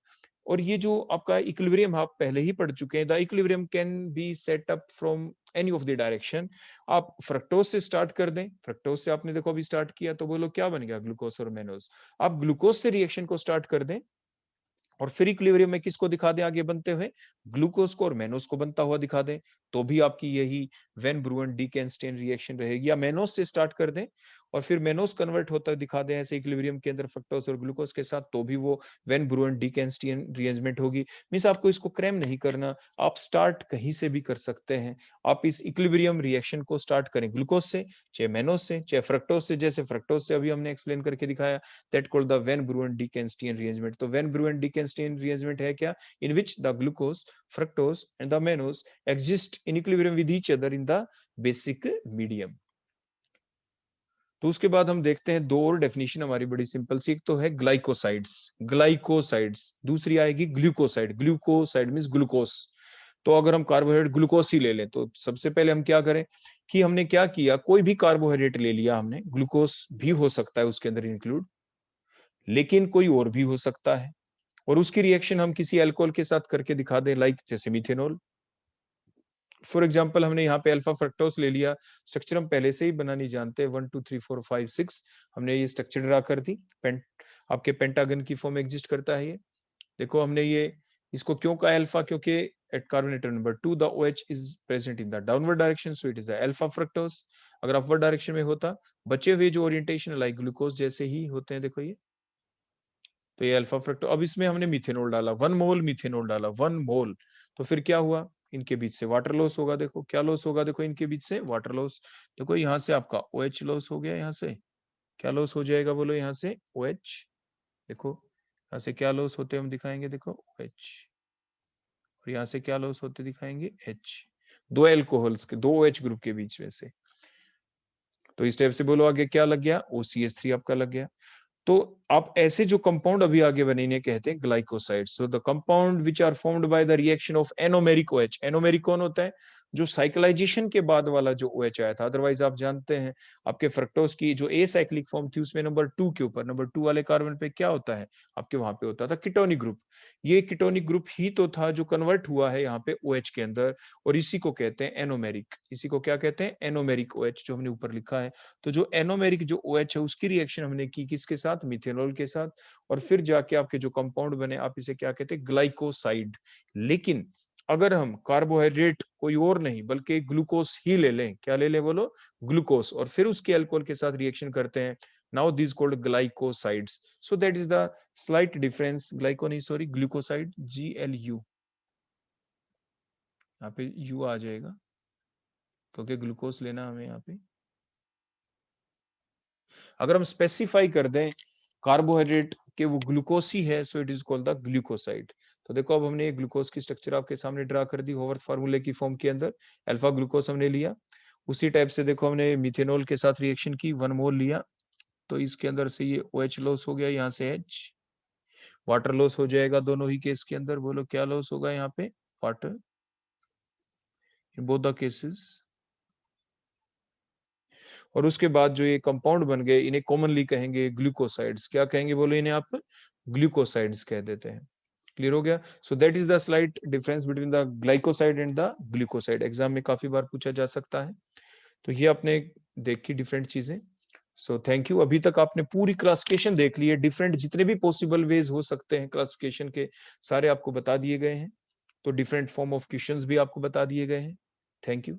और ये जो आपका इक्विलिब्रियम आप पहले ही पढ़ चुके हैं, the equilibrium can be set up from any of the direction. आप फ्रक्टोज से स्टार्ट कर दें, फ्रक्टोज से आपने देखो अभी स्टार्ट किया तो बोलो क्या बन गया? ग्लूकोज और मेनोज। आप ग्लूकोज से रिएक्शन को स्टार्ट कर दें और फिर इक्विलिब्रियम में किसको दिखा दें आगे बनते हुए? ग्लूकोज को और मेनोज को बनता हुआ दिखा दें, तो भी आपकी यही वैन ब्रूवन डी कैंस्टियन रिएक्शन रहेगी। या मेनोज से स्टार्ट कर दें और फिर मेनोज कन्वर्ट होता दिखा दें ऐसे इक्विलिब्रियम के अंदर फ्रक्टोज और ग्लूकोज के साथ, तो भी वो वैन ब्रूवन डी कैंस्टियन रिएरेंजमेंट होगी। मींस आपको इसको क्रैम नहीं करना, आप स्टार्ट कहीं से भी कर सकते हैं। आप इस इक्विलिब्रियम रिएक्शन को स्टार्ट करें ग्लूकोज से, चाहे मेनोज से, चाहे फ्रक्टोज से। जैसे फ्रक्टोज से अभी हमने एक्सप्लेन करके दिखाया, that called the van Bruyn de Kenstein rearrangement. तो van Bruyn de Kenstein rearrangement है क्या? In which the glucose, fructose and the mannose exist in equilibrium with each other in the basic medium। तो उसके बाद हम देखते हैं दो और डेफिनेशन हमारी बड़ी सिंपल सी। एक तो है ग्लाइकोसाइड्स, ग्लाइकोसाइड्स, दूसरी आएगी ग्लूकोसाइड। Glucoside means glucose. तो अगर हम कार्बोहाइड्रेट ग्लूकोज ही ले लें तो सबसे पहले हम क्या करें कि हमने क्या किया, कोई भी कार्बोहाइड्रेट ले लिया हमने, ग्लूकोज भी हो सकता है उसके अंदर इंक्लूड, लेकिन कोई और भी हो सकता है, और उसकी रिएक्शन हम किसी अल्कोहल के साथ करके दिखा दें, लाइक जैसे मिथेनॉल। फॉर एग्जाम्पल हमने यहाँ पे अल्फा फ्रक्टोस ले लिया, स्ट्रक्चर हम पहले से ही बनानी जानते हैं, 1 2 3 4 5 6 हमने ये स्ट्रक्चर ड्रा कर दी। आपके पेंटागन की फॉर्म एग्जिस्ट करता है ये। देखो हमने ये इसको क्यों कहा अल्फा, क्योंकि at carbon atom number 2 the OH is present in the downward direction, so it is alpha fructose. अगर अपवर्ड डायरेक्शन में होता, बचे हुए जो ओरिएंटेशन लाइक ग्लूकोज जैसे ही होते हैं, देखो ये, तो ये अल्फा फ्रक्टो। अब इसमें हमने मिथेनॉल डाला, 1 मोल मिथेनॉल डाला, 1 मोल। तो फिर क्या हुआ, इनके बीच से वाटर लॉस होगा। देखो क्या लॉस होगा, देखो इनके बीच से वाटर लॉस। देखो यहाँ से आपका OH लॉस हो गया, यहाँ से क्या लॉस हो जाएगा बोलो, यहाँ से OH। देखो यहाँ से क्या लॉस होते हम दिखाएंगे, देखो OH, और यहाँ से क्या लॉस होते दिखाएंगे H। दो एल्कोहल्स के, दो OH ग्रुप के बीच में से। तो इस टाइप से बोलो आगे क्या लग गया, OCH3 आपका लग गया। तो आप ऐसे जो कंपाउंड अभी आगे बने इन्हें कहते हैं glycosides. So the compound which are formed by the reaction of anomeric OH। Anomeric कौन होता है? जो साइक्लाइजेशन के बाद वाला जो OH आया था। अदरवाइज आप जानते हैं आपके फ्रक्टोज की जो ए साइक्लिक फॉर्म थी उसमें नंबर 2 के ऊपर, नंबर 2 वाले कार्बन पे क्या होता है आपके, वहां पे होता था कीटोनिक ग्रुप। ये कीटोनिक ग्रुप ही तो था जो कन्वर्ट हुआ है यहाँ पे OH के अंदर, और इसी को कहते हैं एनोमेरिक। इसी को क्या कहते हैं? एनोमेरिक OH, जो हमने ऊपर लिखा है। तो जो एनोमेरिक जो OH है उसकी रिएक्शन हमने की किसके साथ? मिथेनॉल के साथ। और फिर जाके आपके जो कंपाउंड बने आप इसे क्या कहते हैं? ग्लाइकोसाइड। लेकिन अगर हम कार्बोहाइड्रेट कोई और नहीं बल्कि ग्लूकोज ही ले लें, क्या ले लें बोलो? ग्लूकोज, और फिर उसके अल्कोहल के साथ रिएक्शन करते हैं, now this called glycosides. So that is the slight difference, glyco नहीं सॉरी ग्लूकोसाइड, GLU, यहाँ पे U आ जाएगा क्योंकि ग्लूकोज लेना हमें यहाँ पे। अगर हम स्पेसिफाई कर दें कार्बोहाइड्रेट के वो ग्लूकोज ही है, सो it is called the glucoside. तो देखो अब हमने ग्लूकोज की स्ट्रक्चर आपके सामने ड्रा कर दी होवर्थ फार्मूले की फॉर्म के अंदर। अल्फा ग्लूकोज हमने लिया, उसी टाइप से देखो हमने मिथेनॉल के साथ रिएक्शन की, 1 मोल लिया, तो इसके अंदर से ये OH लॉस हो गया, यहाँ से H, वाटर लॉस हो जाएगा दोनों ही केस के अंदर। बोलो क्या लॉस होगा यहाँ पे? Water, in both the cases. और उसके बाद जो ये कंपाउंड बन गए इन्हें कॉमनली कहेंगे ग्लूकोसाइड्स। क्या कहेंगे बोलो इन्हें आप? ग्लूकोसाइड्स कह देते हैं। क्लियर हो गया? सो that is the slight difference between the glycoside and the glucoside. Exam में काफी बार पूछा जा सकता है। तो ये आपने देखी डिफरेंट चीजें। So thank you. अभी तक आपने पूरी क्लासिफिकेशन देख ली है, डिफरेंट जितने भी पॉसिबल वेज हो सकते हैं क्लासिफिकेशन के सारे आपको बता दिए गए हैं। तो डिफरेंट फॉर्म ऑफ क्वेश्चंस भी आपको बता दिए गए हैं। Thank you.